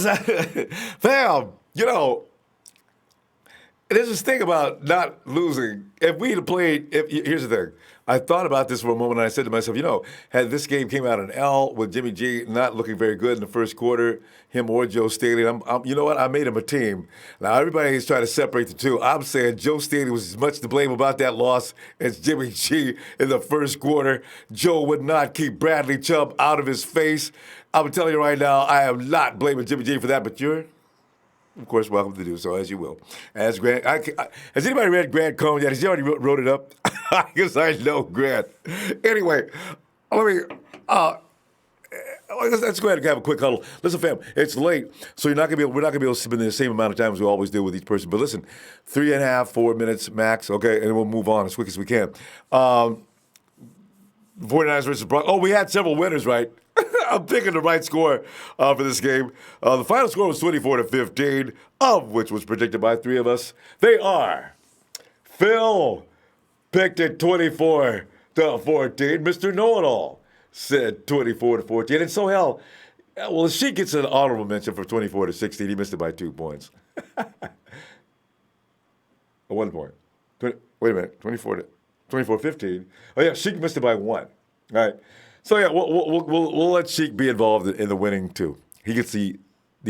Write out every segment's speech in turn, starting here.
Fam, there's this thing about not losing. If we had played, here's the thing. I thought about this for a moment, and I said to myself, had this game came out an L with Jimmy G not looking very good in the first quarter, him or Joe Staley, you know what? I made him a team. Now, everybody is trying to separate the two. I'm saying Joe Staley was as much to blame about that loss as Jimmy G in the first quarter. Joe would not keep Bradley Chubb out of his face. I'm telling you right now, I am not blaming Jimmy G for that, but you're of course, welcome to do so, as you will. As Grant, has anybody read Grant Cohn yet? Has he already wrote it up? I guess I know Grant. Anyway, let's go ahead and have a quick huddle. Listen, fam, it's late, so we're not gonna be able to spend the same amount of time as we always do with each person. But listen, 3.5, 4 minutes max, okay, and we'll move on as quick as we can. 49ers versus Broncos. Oh, we had several winners, right? I'm picking the right score for this game. The final score was 24-15, of which was predicted by three of us. They are Phil picked it 24-14. Mr. Know-It-All said 24-14. And so, hell, well, she gets an honorable mention for 24-16. He missed it by 2 points. 1 point. Wait a minute, 24-15. Oh, yeah, Sheik missed it by 1. All right. So, yeah, we'll let Sheik be involved in the winning, too. He gets the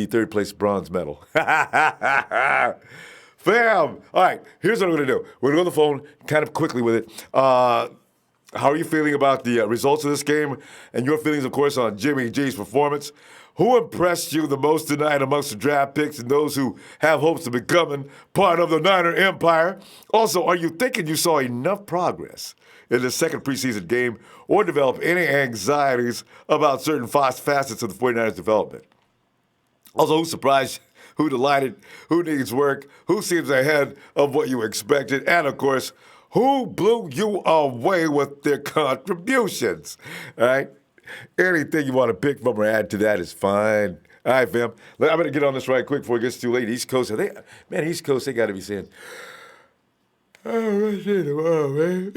third place bronze medal. Fam! All right, here's what we're going to do. We're going to go on the phone kind of quickly with it. How are you feeling about the results of this game? And your feelings, of course, on Jimmy G's performance. Who impressed you the most tonight amongst the draft picks and those who have hopes of becoming part of the Niner Empire? Also, are you thinking you saw enough progress in the second preseason game or develop any anxieties about certain facets of the 49ers development? Also, who surprised, who delighted, who needs work, who seems ahead of what you expected, and, of course, who blew you away with their contributions? All right? Anything you want to pick from or add to that is fine. All right, fam. I'm going to get on this right quick before it gets too late. East Coast, East Coast, they got to be saying, oh, tomorrow, man.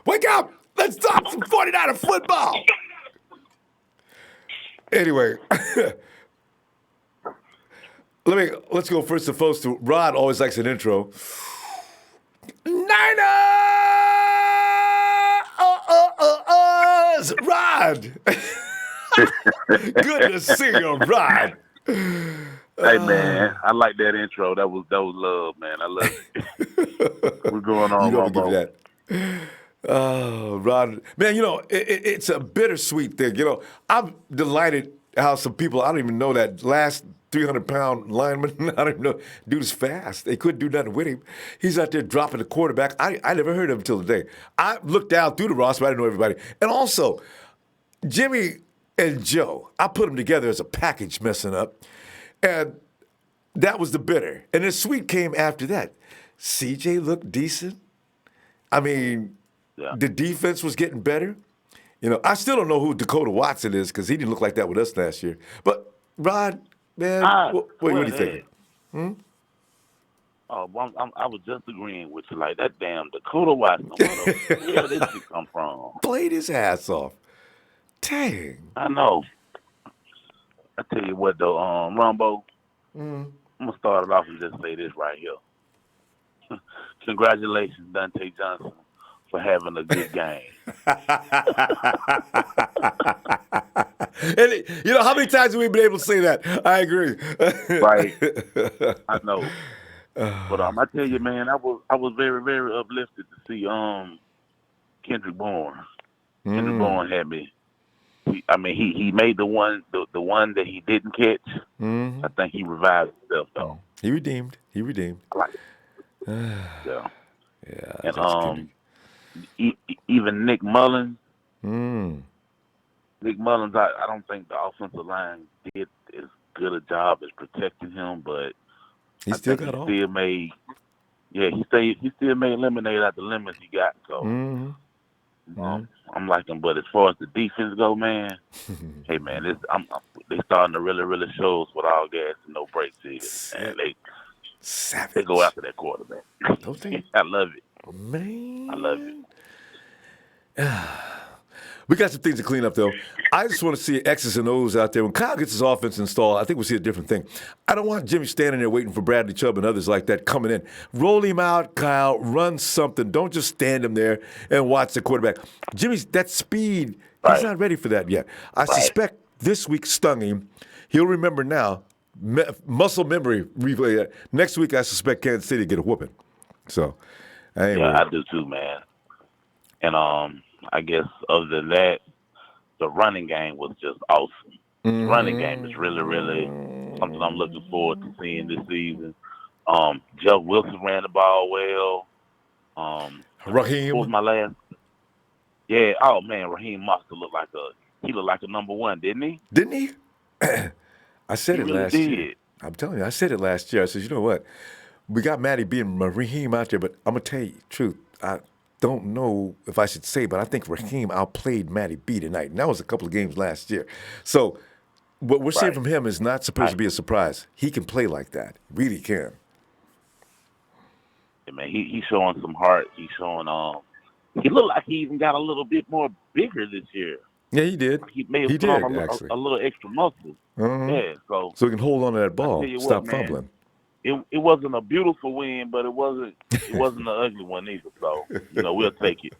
Wake up! Let's talk some 49er football! Anyway, let's go first and foremost to Rod. Always likes an intro. Niners! Rod! Good to see you, Rod. Hey man, I like that intro. That was love, man. I love it. We're going on, you don't give Ronbo. me that. Oh, Rod, man, it's a bittersweet thing. I'm delighted how some people, I don't even know that last 300-pound lineman, I don't even know, dude's fast. They couldn't do nothing with him. He's out there dropping the quarterback. I never heard of him until today. I looked down through the roster, but I didn't know everybody. And also, Jimmy and Joe, I put them together as a package messing up. And that was the bitter. And the sweet came after that. CJ looked decent. I mean, The defense was getting better. I still don't know who Dakota Watson is because he didn't look like that with us last year. But, Rod, man, what are you thinking? Oh, I was just agreeing with you. Like, that damn Dakota Watson. Where did this come from? Played his ass off. Dang. I know. I tell you what, though, Ronbo, I'm going to start it off and just say this right here. Congratulations, Dante Johnson, for having a good game. And how many times have we been able to say that? I agree. Right. I know. But I tell you, man, I was very, very uplifted to see Kendrick Bourne. Kendrick Bourne had me. He made the one that he didn't catch. I think he revived himself though. He redeemed. Right. Yeah. Yeah. And even Nick Mullins. Nick Mullins, I don't think the offensive line did as good a job as protecting him, but he still got off. He still made lemonade out the lemons he got. So I'm liking. But as far as the defense go, man, hey man, they starting to really, really show us what all gas and no brakes is, and they go after that quarterback. Don't they? I love it, man. I love it. We got some things to clean up, though. I just want to see X's and O's out there. When Kyle gets his offense installed, I think we'll see a different thing. I don't want Jimmy standing there waiting for Bradley Chubb and others like that coming in. Roll him out, Kyle. Run something. Don't just stand him there and watch the quarterback. Jimmy's that speed, he's not ready for that yet. I suspect this week stung him. He'll remember now. Muscle memory. Next week, I suspect Kansas City get a whooping. So, I do too, man. And I guess other than that, the running game was just awesome. The running game is really, really something I'm looking forward to seeing this season. Joe Wilson ran the ball well. Raheem. What was my last? Yeah. Oh man, Raheem Mostert looked like a number one, didn't he? Didn't he? I said he it really last did. year. I'm telling you, I said it last year. I said, you know what? We got Matty being Raheem out there, but I'm going to tell you the truth. I don't know if I should say, but I think Raheem outplayed Matty B tonight. And that was a couple of games last year. So what we're seeing from him is not supposed to be a surprise. He can play like that. Really can. Yeah, man, he's showing some heart. He's showing he looked like he even got a little bit more bigger this year. Yeah, he did. He may have put on a little extra muscle. Yeah, so he can hold on to that ball. Stop man, fumbling. It wasn't a beautiful win, but it wasn't an ugly one either. So we'll take it.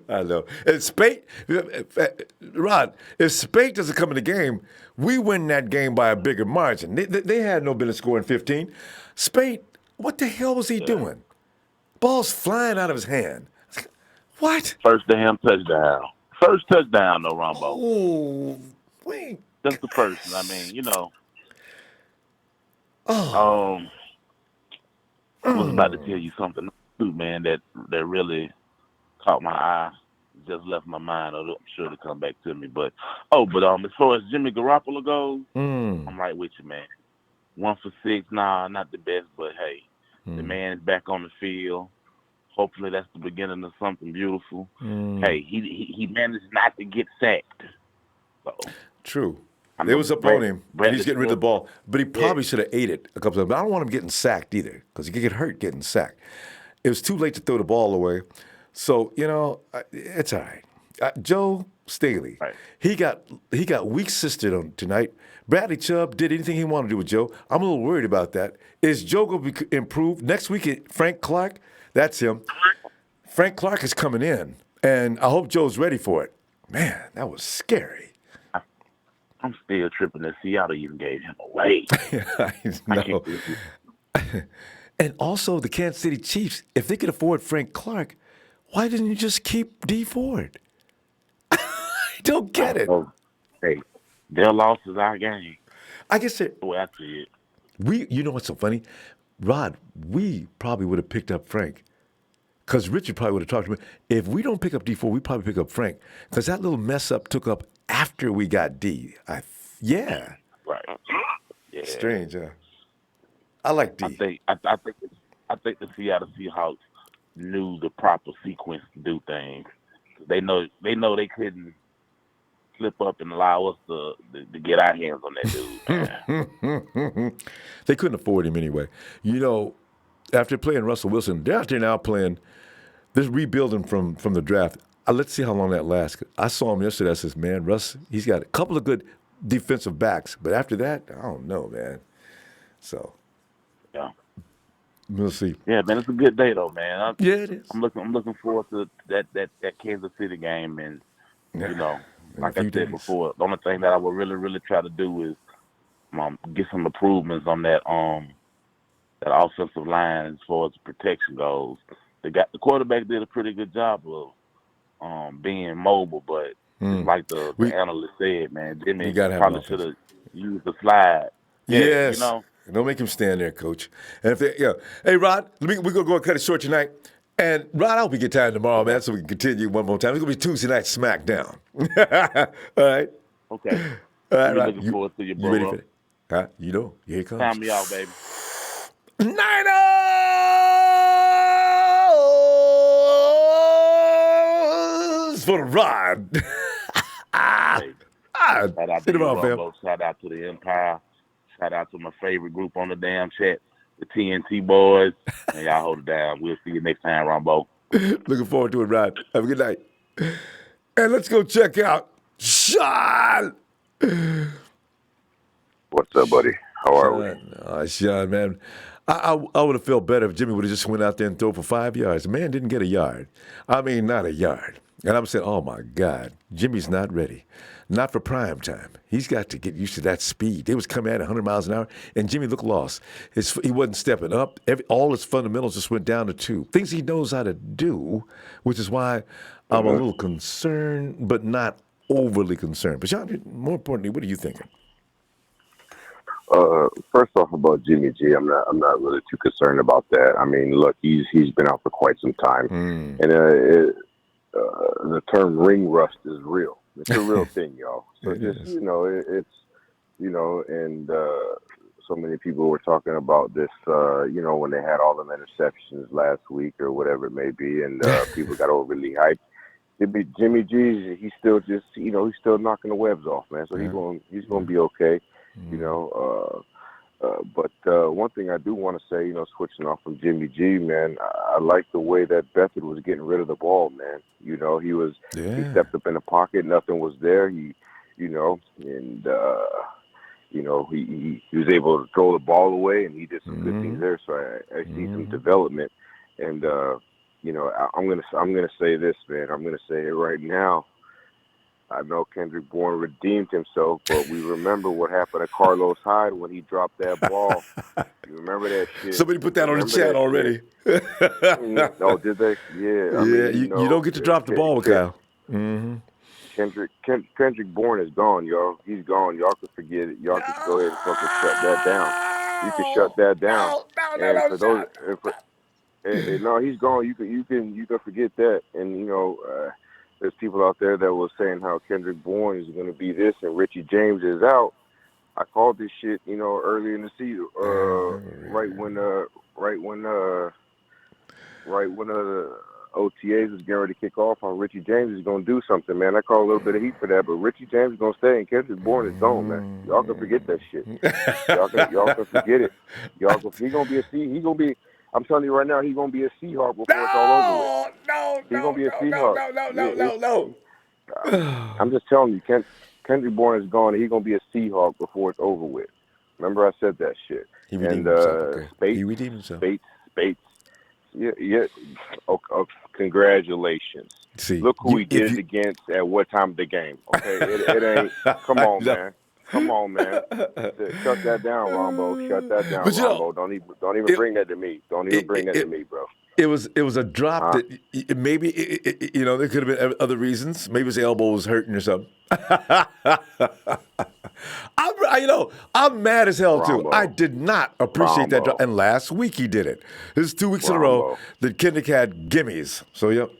I know. And Spate, Rod, if Spate doesn't come in the game, we win that game by a bigger margin. They had no business scoring 15. Spate, what the hell was he doing? Ball's flying out of his hand. What? First damn touchdown. First touchdown, though, Ronbo. Oh, wait. That's the first. I mean, I was about to tell you something too, man, that really caught my eye. Just left my mind. I'm sure to come back to me. But as far as Jimmy Garoppolo goes, I'm right with you, man. 1 for 6, not the best, but hey, the man is back on the field. Hopefully that's the beginning of something beautiful. Hey, he managed not to get sacked. So true. They was up on him, and he's getting rid of the ball. But he probably should have ate it a couple of times. But I don't want him getting sacked either, because he could get hurt getting sacked. It was too late to throw the ball away. So, it's all right. Joe Staley, he got weak sistered tonight. Bradley Chubb did anything he wanted to do with Joe. I'm a little worried about that. Is Joe going to improve? Next week, Frank Clark, that's him. Frank Clark is coming in, and I hope Joe's ready for it. Man, that was scary. I'm still tripping that Seattle even gave him away. I know. And also the Kansas City Chiefs, if they could afford Frank Clark, why didn't you just keep D Ford? I don't get it. Hey, their loss is our game. I guess it. The way I see it. You know what's so funny? Rod, we probably would have picked up Frank. Because Richard probably would have talked to me. If we don't pick up D4, we probably pick up Frank. Because that little mess up took up after we got D. Yeah. Right. Yeah. Strange, huh? I like D. I think the Seattle Seahawks knew the proper sequence to do things. They know they couldn't slip up and allow us to get our hands on that dude. They couldn't afford him anyway. After playing Russell Wilson, they're out there now playing. They're rebuilding from the draft. Let's see how long that lasts. I saw him yesterday. I says, man, Russ, he's got a couple of good defensive backs, but after that, I don't know, man. So, yeah, we'll see. Yeah, man, it's a good day though, man. Yeah, it is. I'm looking forward to that Kansas City game, and like I said before, the only thing that I would really, really try to do is get some improvements on that that offensive line as far as protection goes. The quarterback did a pretty good job of being mobile, but just like the analyst said, man, Jimmy probably should have used the slide. Yes. Don't make him stand there, Coach. And hey, Rod, we're gonna go and cut it short tonight. And Rod, I hope we get time tomorrow, man, so we can continue one more time. It's gonna be Tuesday night SmackDown. All right. Okay. All right, Rod. Looking forward to your bro. You ready for it? Huh? Here it comes. Time me out, baby. Niners for the Rod. Shout out to Ronbo. Shout out to the Empire. Shout out to my favorite group on the damn chat, the TNT boys. And y'all hold it down. We'll see you next time, Ronbo. Looking forward to it, Rod. Have a good night. And let's go check out Sean. What's up, buddy? How are we? Sean, man. I would have felt better if Jimmy would have just went out there and thrown for 5 yards. The man didn't get a yard. I mean, not a yard. And I'm saying, oh, my God, Jimmy's not ready. Not for prime time. He's got to get used to that speed. They was coming at 100 miles an hour, and Jimmy looked lost. He wasn't stepping up. All his fundamentals just went down to 2. Things he knows how to do, which is why I'm a little concerned, but not overly concerned. But, Sean, more importantly, what are you thinking? First off, about Jimmy G, I'm not really too concerned about that. I mean, look, he's been out for quite some time, and the term ring rust is real. It's a real thing, y'all. So just it's and so many people were talking about this, when they had all them interceptions last week or whatever it may be, and people got overly hyped. Jimmy G, he's still just, he's still knocking the webs off, man. So he's going to be okay. But one thing I do want to say, switching off from Jimmy G, man, I like the way that Beathard was getting rid of the ball, man. He stepped up in the pocket, nothing was there. He was able to throw the ball away, and he did some good things there. So I see some development, and I'm gonna say this, man. I'm gonna say it right now. I know Kendrick Bourne redeemed himself, but we remember what happened to Carlos Hyde when he dropped that ball. You remember that shit? Somebody put that on the chat already. Oh, did they? Yeah. You don't get to drop the ball with Kyle. Kendrick Bourne is gone, y'all. He's gone. Y'all can forget it. Y'all can go ahead and fucking shut that down. You can shut that down. No, he's gone. You can forget that. And there's people out there that was saying how Kendrick Bourne is going to be this and Richie James is out. I called this shit, early in the season, right when the OTAs was getting ready to kick off on Richie James is going to do something, man. I call a little bit of heat for that, but Richie James is going to stay and Kendrick Bourne is gone, man. Y'all can forget that shit. Y'all can forget it. He going to be he going to be. I'm telling you right now, he's going to be a Seahawk before it's all over with. He's going to be a Seahawk. No. I'm just telling you, Kendrick Bourne is gone, and he's going to be a Seahawk before it's over with. Remember I said that shit. He redeemed himself. Okay. He redeemed himself. Spates. Yeah. Okay, congratulations. See, look who he did it against at what time of the game. Okay, it ain't. Come on, man. Shut that down, Ronbo. Shut that down, Ronbo. Don't even bring that to me. Don't even bring that to me, bro. It was a drop that maybe there could have been other reasons. Maybe his elbow was hurting or something. I'm mad as hell too. I did not appreciate that drop. And last week he did it. This is 2 weeks in a row that Kendrick had gimmies. So yep.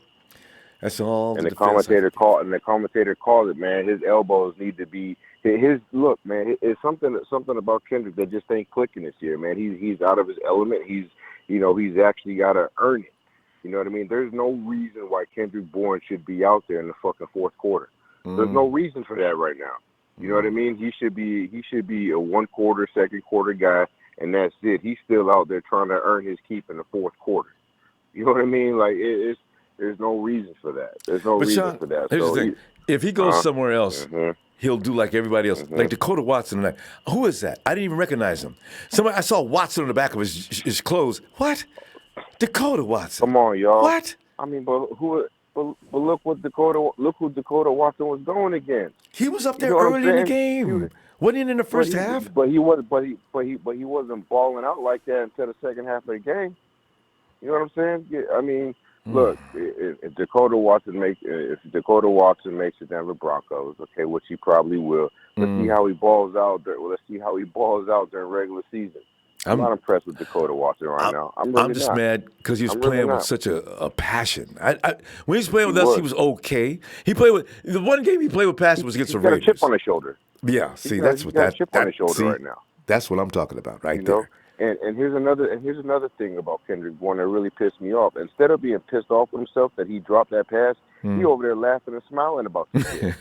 That's all. And the commentator called it, man. His elbows need to be his look, man. It's something about Kendrick that just ain't clicking this year, man. He's out of his element. He's actually got to earn it. You know what I mean? There's no reason why Kendrick Bourne should be out there in the fucking fourth quarter. There's no reason for that right now. You know what I mean? He should be a 1 quarter, second quarter guy, and that's it. He's still out there trying to earn his keep in the fourth quarter. You know what I mean? Like there's no reason for that. There's no reason for that. Here's the thing. If he goes somewhere else, he'll do like everybody else. Like Dakota Watson tonight. Who is that? I didn't even recognize him. I saw Watson on the back of his clothes. What? Dakota Watson. Come on, y'all. What? I mean, but look who Dakota Watson was going against. He was up there early in the game. Wasn't he in the first half? But he wasn't balling out like that until the second half of the game. You know what I'm saying? Yeah, I mean, look, if Dakota Watson makes it to Denver Broncos, okay, which he probably will. Let's see how he balls out. Let's see how he balls out during regular season. I'm not impressed with Dakota Watson right now. I'm just mad because he was playing with such a passion. When he was playing with us, he was okay. He played with the one game he played with passion was against the Raiders. He's got a chip on his shoulder. Yeah, see, he's got a chip on his shoulder right now. That's what I'm talking about, right there. And here's another thing about Kendrick Bourne that really pissed me off. Instead of being pissed off with himself that he dropped that pass, he over there laughing and smiling about this shit.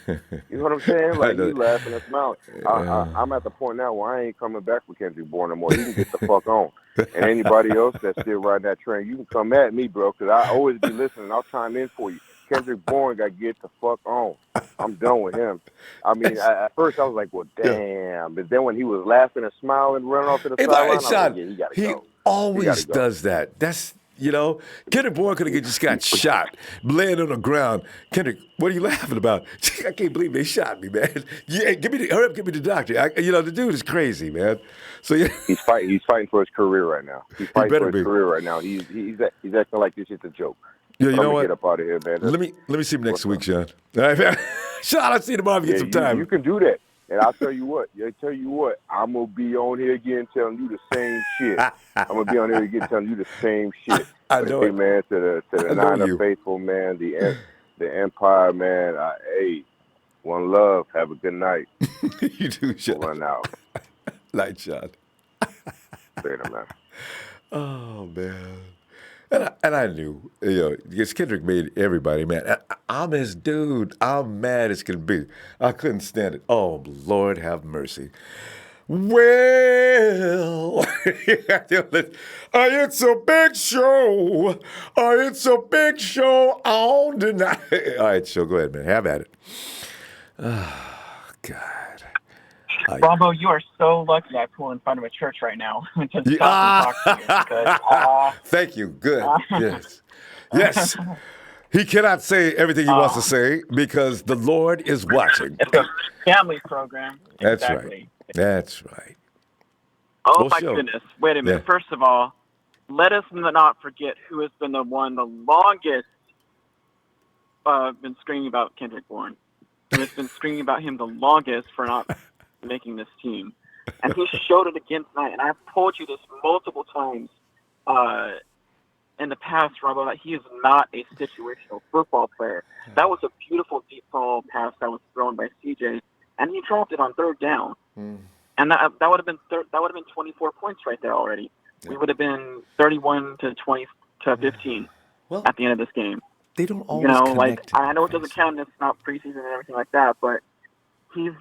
You know what I'm saying? Like, he laughing and smiling. I'm at the point now where I ain't coming back with Kendrick Bourne no more. He can get the fuck on. And anybody else that's still riding that train, you can come at me, bro, because I always be listening. I'll chime in for you. Kendrick Bourne got to get the fuck on. I'm done with him. I mean, at first I was like, well, damn. But then when he was laughing and smiling, running off to the sideline, I was like, yeah, he got to go. Always does that. That's, Kendrick Bourne could have just got shot, laying on the ground. Kendrick, what are you laughing about? I can't believe they shot me, man. Yeah, hurry up, give me the doctor. The dude is crazy, man. So yeah, he's fighting for his carear right now. He's fighting for his career right now. He's acting like this is a joke. Yeah, you know what? Get up out of here, man. Let me see him next week, Sean. All right, man. Sean, I'll see you tomorrow if you get some time. You can do that. And I'll tell you what, I'm going to be on here again telling you the same shit. I'm going to be on here again telling you the same shit. I know it. Man, to the Niner faithful, man, the Empire, man, hey, one love. Have a good night. You too, Sean. Run out. Night, Sean. Later, man. Oh, man. And I knew, because Kendrick made everybody mad. I'm his dude. I'm mad as can be. I couldn't stand it. Oh, Lord have mercy. Well, it's a big show. It's a big show on tonight. All right, so go ahead, man. Have at it. Oh, God. Ronbo, you are so lucky I pull in front of a church right now to stop and talk to you. Because, thank you. Good. Yes. Yes. He cannot say everything he wants to say because the Lord is watching. It's a family program. That's exactly. right. That's right. Oh, my goodness. Wait a minute. Yeah. First of all, let us not forget who has been the longest been screaming about Kendrick Bourne. Who has been screaming about him the longest for not making this team. And he showed it again tonight. And I've told you this multiple times in the past, Ronbo, that he is not a situational football player. That was a beautiful deep ball pass that was thrown by CJ, and he dropped it on third down. And that would have been 24 points right there already. Yeah. We would have been 31 to 20 to 15 at the end of this game. They don't always connect. I know it doesn't count. It's not preseason and everything like that, but he's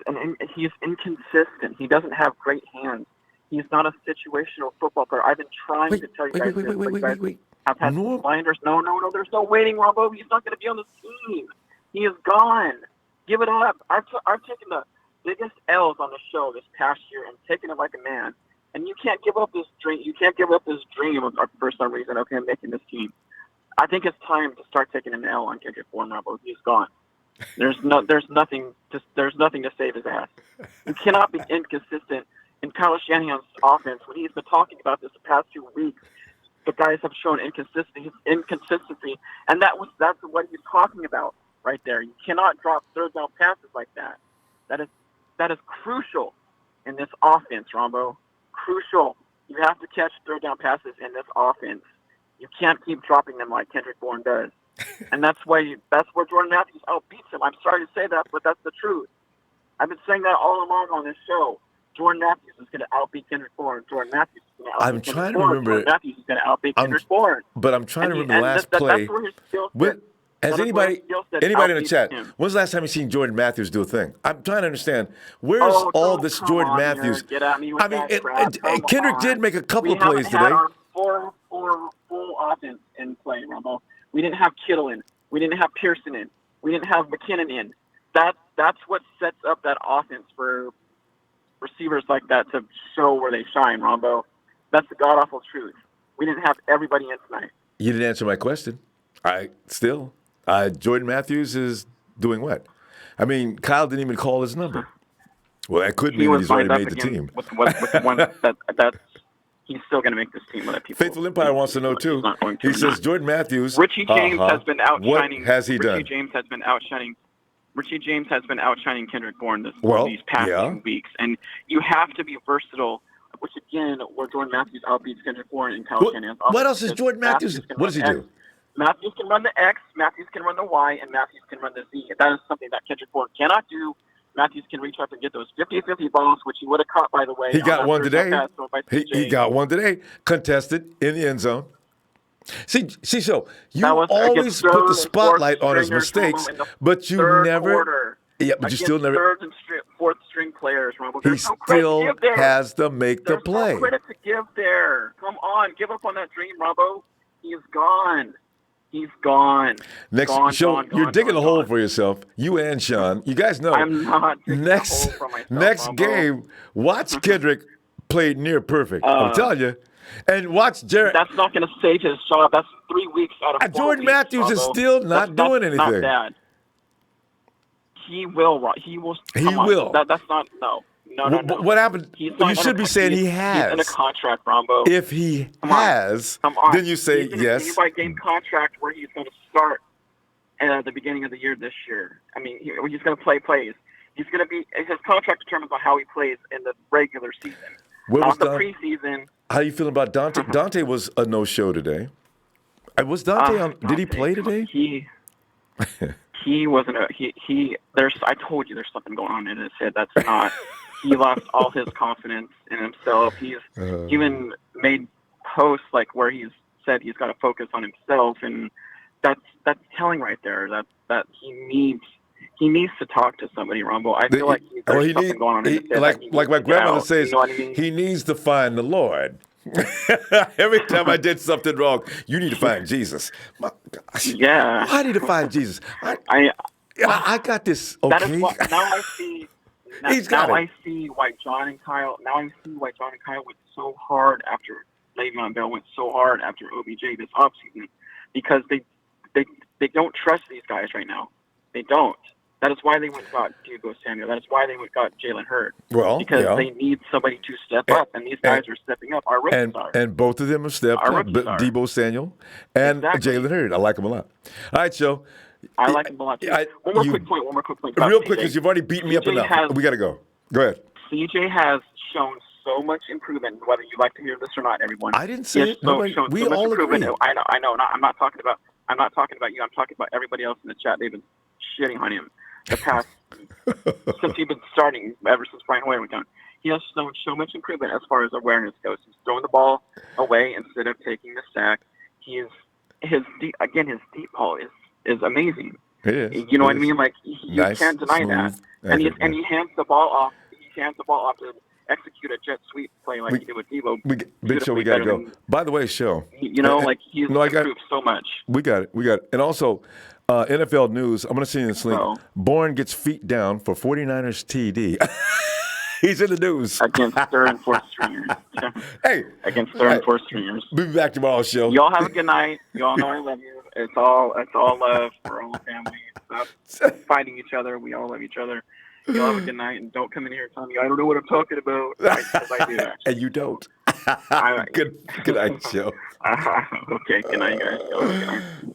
inconsistent. He doesn't have great hands. He's not a situational football player. I've been trying to tell you guys this. Wait. I've had blinders. No. There's no waiting, Ronbo. He's not going to be on this team. He is gone. Give it up. I've taken the biggest L's on the show this past year and taken it like a man. And you can't give up this dream. You can't give up this dream for some reason. Okay, I'm making this team. I think it's time to start taking an L on Kendrick Bourne, Ronbo. He's gone. There's nothing to save his ass. You cannot be inconsistent in Kyle Shanahan's offense when he's been talking about this the past 2 weeks. The guys have shown inconsistency, and that's what he's talking about right there. You cannot drop third down passes like that. That is crucial in this offense, Ronbo. Crucial. You have to catch third down passes in this offense. You can't keep dropping them like Kendrick Bourne does. And that's where Jordan Matthews outbeats him. I'm sorry to say that, but that's the truth. I've been saying that all along on this show. Jordan Matthews is going to outbeat Kendrick Bourne. Jordan Matthews is going to outbeat Kendrick Bourne. Jordan Matthews is going to outbeat Kendrick Bourne. But I'm trying to remember the last play. That's where his skill set. Has anybody in the chat, when's the last time you seen Jordan Matthews do a thing? I'm trying to understand. Where's all this Jordan Matthews? Get at me with that crap. Kendrick did make a couple of plays today. We haven't had our full offense in play, Ronbo. We didn't have Kittle in. We didn't have Pearson in. We didn't have McKinnon in. That's what sets up that offense for receivers like that to show where they shine, Ronbo. That's the god-awful truth. We didn't have everybody in tonight. You didn't answer my question. Jordan Matthews is doing what? I mean, Kyle didn't even call his number. Well, that could mean he's already made the team. With the one that he's still going to make this team with that people. Faithful Empire wants to know, too. He says, Jordan Matthews. Richie James has been outshining. What has he done? Richie James has been outshining Kendrick Bourne these past 2 weeks. And you have to be versatile, which, again, where Jordan Matthews outbeats Kendrick Bourne in Kyle Shanahan's offense. What else is Jordan Matthews? What does he do? Matthews can run the X, Matthews can run the Y, and Matthews can run the Z. That is something that Kendrick Bourne cannot do. Matthews can reach up and get those 50-50 balls, which he would have caught, by the way. He got one today. He got one today, contested in the end zone. See, so you always put the spotlight on his mistakes, but you never. Yeah, but you still never. Third and fourth string players, Ronbo. He still has to make the play. There's no credit to give there. Come on, give up on that dream, Ronbo. He is gone. He's gone. Next Gone, show, gone, you're gone, digging gone, a hole gone. for yourself. You and Sean. You guys know. I'm not digging a next hole for myself, next Ronbo. game, watch Kendrick play near perfect. I'm telling you. And watch Jared. That's not going to save his job. That's 3 weeks out of 4 Jordan weeks, Matthews is Ronbo. still not doing that's anything. Not bad. He will. He will. He Come on. will. That's not. No. No. What happened? He's You not should be saying he He's in a has. contract, Rombo. If he Come on. has, Come on. then you say he's in yes. a game-by-game contract where he's going to start at the beginning of the year this year. I mean, he's going to play plays. He's going to be his contract determines on how he plays in the regular season. Not the preseason. How you feeling about Dante? Dante was a no-show today. Was Dante on? Did he play today? He wasn't there's I told you there's something going on in his head that's not he lost all his confidence in himself. He's even made posts like where he's said he's got to focus on himself, and that's telling right there that he needs to talk to somebody, Ronbo. I feel like there's something going on in his head. Like my grandmother says, you know what I mean? He needs to find the Lord. Every time I did something wrong, you need to find Jesus. My gosh. Yeah. I need to find Jesus. I got this. Okay. That is what, now I see. I see why John and Kyle went so hard after Le'Veon Bell went so hard after OBJ this offseason, because they don't trust these guys right now. They don't. That is why they went and got Deebo Samuel. That is why they went and got Jalen Hurd. Well, because they need somebody to step up, and these guys are stepping up. Our rookies are. And both of them have stepped up. Deebo Samuel and Jalen Hurd. I like them a lot. All right, Joe. I like him a lot too. One more quick point. Real quick, because you've already beaten me up enough. We got to go. Go ahead. CJ has shown so much improvement, whether you like to hear this or not, everyone. I didn't say it. We all agree. I know. I'm not talking about you. I'm talking about everybody else in the chat. They've been shitting on him the past since he's been starting, ever since Brian Hoyer went down. He has shown so much improvement as far as awareness goes. He's throwing the ball away instead of taking the sack. His deep ball is amazing. It is. You know what I mean? Like you can't deny that. And he hands the ball off. He hands the ball off to execute a jet sweep play like he did with Deebo. Big Show, we got to go. By the way, Show. He's improved so much. We got it. And also, NFL news, I'm going to send you this link. Bourne gets feet down for 49ers TD. He's in the news. Against third and fourth stringers. Hey. Against third and fourth stringers. We'll be back tomorrow, Show. Y'all have a good night. Y'all know I love you. It's all love for all the family. Stop fighting each other. We all love each other. Y'all have a good night, and don't come in here and tell me I don't know what I'm talking about. Because I do, actually. And you don't. Good night, Joe. Okay, good night, guys.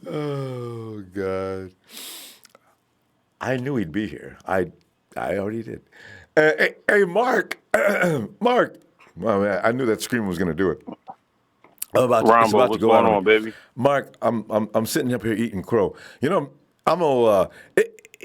Oh, God. I knew he'd be here. I already did. Hey, Mark. Mark. Well, man, I knew that scream was going to do it. Ronbo, what's going on, baby? Mark, I'm sitting up here eating crow. You know,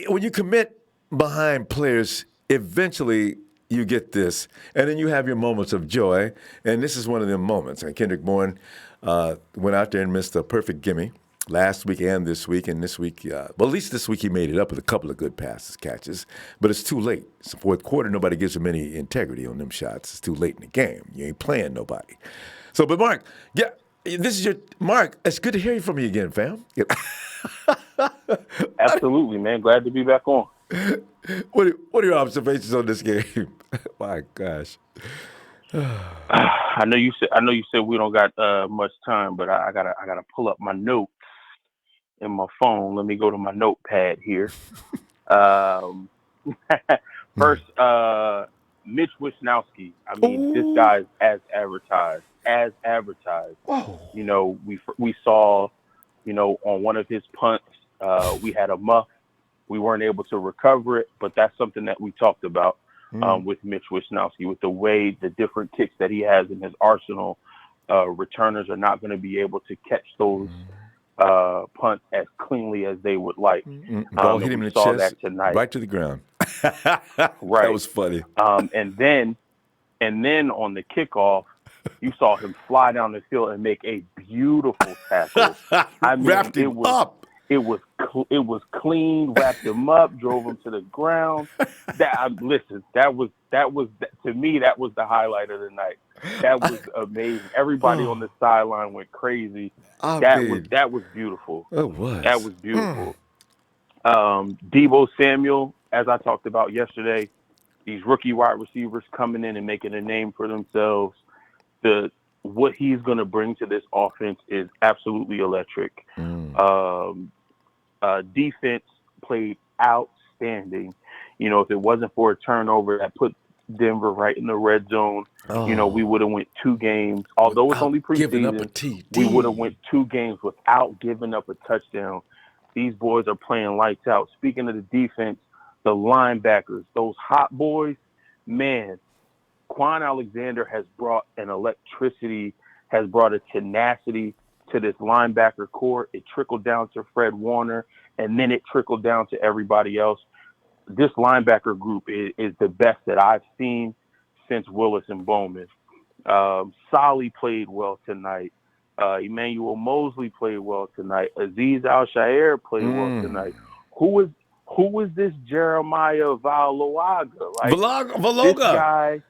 when you commit behind players, eventually you get this, and then you have your moments of joy, and this is one of them moments. And Kendrick Bourne went out there and missed a perfect gimme last week and this week, at least this week he made it up with a couple of good catches, but it's too late. It's the fourth quarter. Nobody gives him any integrity on them shots. It's too late in the game. You ain't playing nobody. So, but Mark, yeah, this is Mark, it's good to hear from you again, fam. Absolutely, man. Glad to be back on. What are your observations on this game? My gosh. I know you said we don't got much time, but I gotta pull up my notes in my phone. Let me go to my notepad here. First, Mitch Wisnowski. I mean, This guy's as advertised. Whoa. You know, we saw, on one of his punts, we had a muff. We weren't able to recover it, but that's something that we talked about with Mitch Wisnowski, with the way the different kicks that he has in his arsenal. Returners are not going to be able to catch those punts as cleanly as they would like. Ball hit him in the chest, that tonight. right to the ground. Right. That was funny. And then on the kickoff, you saw him fly down the field and make a beautiful tackle. I mean, wrapped him up. It was clean, wrapped him up, drove him to the ground. Listen, that was to me, that was the highlight of the night. That was amazing. Everybody on the sideline went crazy. That was beautiful. It was. That was beautiful. Deebo Samuel, as I talked about yesterday, these rookie wide receivers coming in and making a name for themselves. What he's going to bring to this offense is absolutely electric. Defense played outstanding. If it wasn't for a turnover that put Denver right in the red zone, we would have went 2 games. Although it's only preseason, we would have went 2 games without giving up a touchdown. These boys are playing lights out. Speaking of the defense, the linebackers, those hot boys, man, Quan Alexander has brought an electricity, has brought a tenacity to this linebacker core. It trickled down to Fred Warner, and then it trickled down to everybody else. This linebacker group is the best that I've seen since Willis and Bowman. Solly played well tonight. Emmanuel Mosley played well tonight. Azeez Al-Shaair played well tonight. Who is this Jeremiah Valoaga? Valoga. This guy,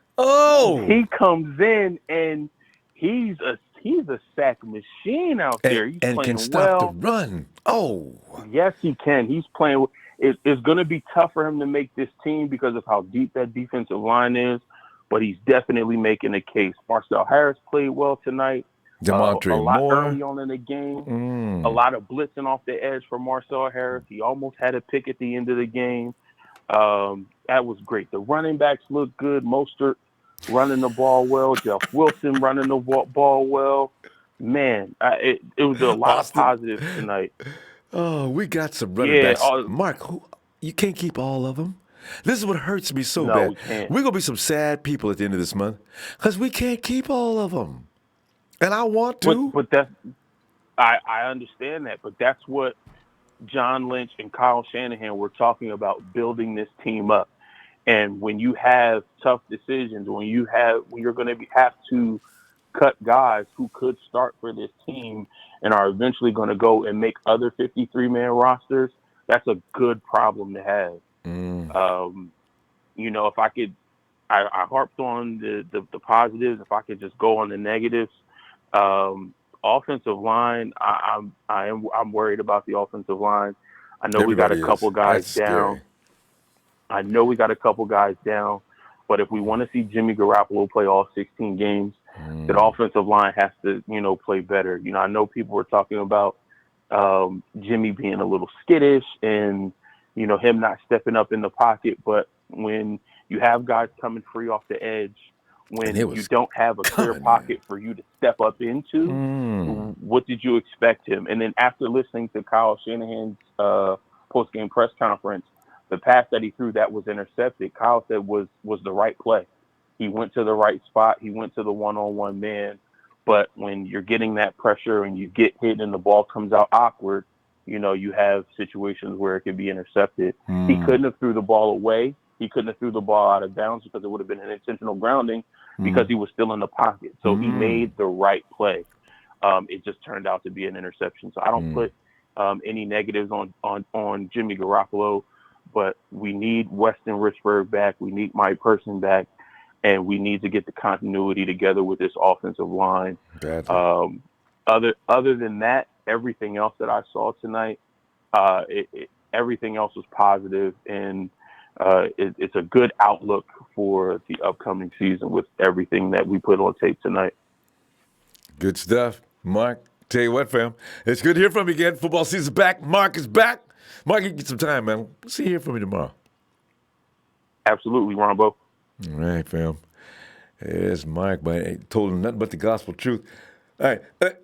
he comes in and he's a sack machine out there. He's and playing can stop well. the run. Oh, yes, he can. He's playing. It's going to be tough for him to make this team because of how deep that defensive line is, but he's definitely making a case. Marcel Harris played well tonight. Demontre a lot Moore early on in the game. A lot of blitzing off the edge for Marcel Harris. He almost had a pick at the end of the game. That was great. The running backs looked good. Mostert running the ball well. Jeff Wilson running the ball well. Man, it was a lot of positives tonight. Oh, we got some running backs. Mark, you can't keep all of them. This is what hurts me so bad. We can't. We're going to be some sad people at the end of this month because we can't keep all of them. And I want to. But that's, I understand that, but that's what John Lynch and Kyle Shanahan were talking about, building this team up. And when you have tough decisions, when you're going to have to cut guys who could start for this team and are eventually going to go and make other 53-man rosters, that's a good problem to have. If I could, I harped on the positives. If I could just go on the negatives, offensive line, I'm worried about the offensive line. I know we got a couple guys down. I know we got a couple guys down, but if we want to see Jimmy Garoppolo play all 16 games, the offensive line has to, play better. I know people were talking about Jimmy being a little skittish and, him not stepping up in the pocket. But when you have guys coming free off the edge, when you don't have a clear pocket for you to step up into, what did you expect him? And then after listening to Kyle Shanahan's post-game press conference, the pass that he threw that was intercepted, Kyle said was the right play. He went to the right spot. He went to the one-on-one man. But when you're getting that pressure and you get hit and the ball comes out awkward, you have situations where it could be intercepted. He couldn't have threw the ball away. He couldn't have threw the ball out of bounds because it would have been an intentional grounding because he was still in the pocket. So he made the right play. It just turned out to be an interception. So I don't put any negatives on Jimmy Garoppolo, but we need Weston Richburg back. We need Mike Person back. And we need to get the continuity together with this offensive line. Other than that, everything else that I saw tonight, everything else was positive, and it's a good outlook for the upcoming season with everything that we put on tape tonight. Good stuff, Mark. Tell you what, fam, it's good to hear from you again. Football season's back. Mark is back. Mark, you get some time, man. See you here from me tomorrow. Absolutely, Ronbo. All right, fam. There's Mike, but I ain't told him nothing but the gospel truth. All right, let's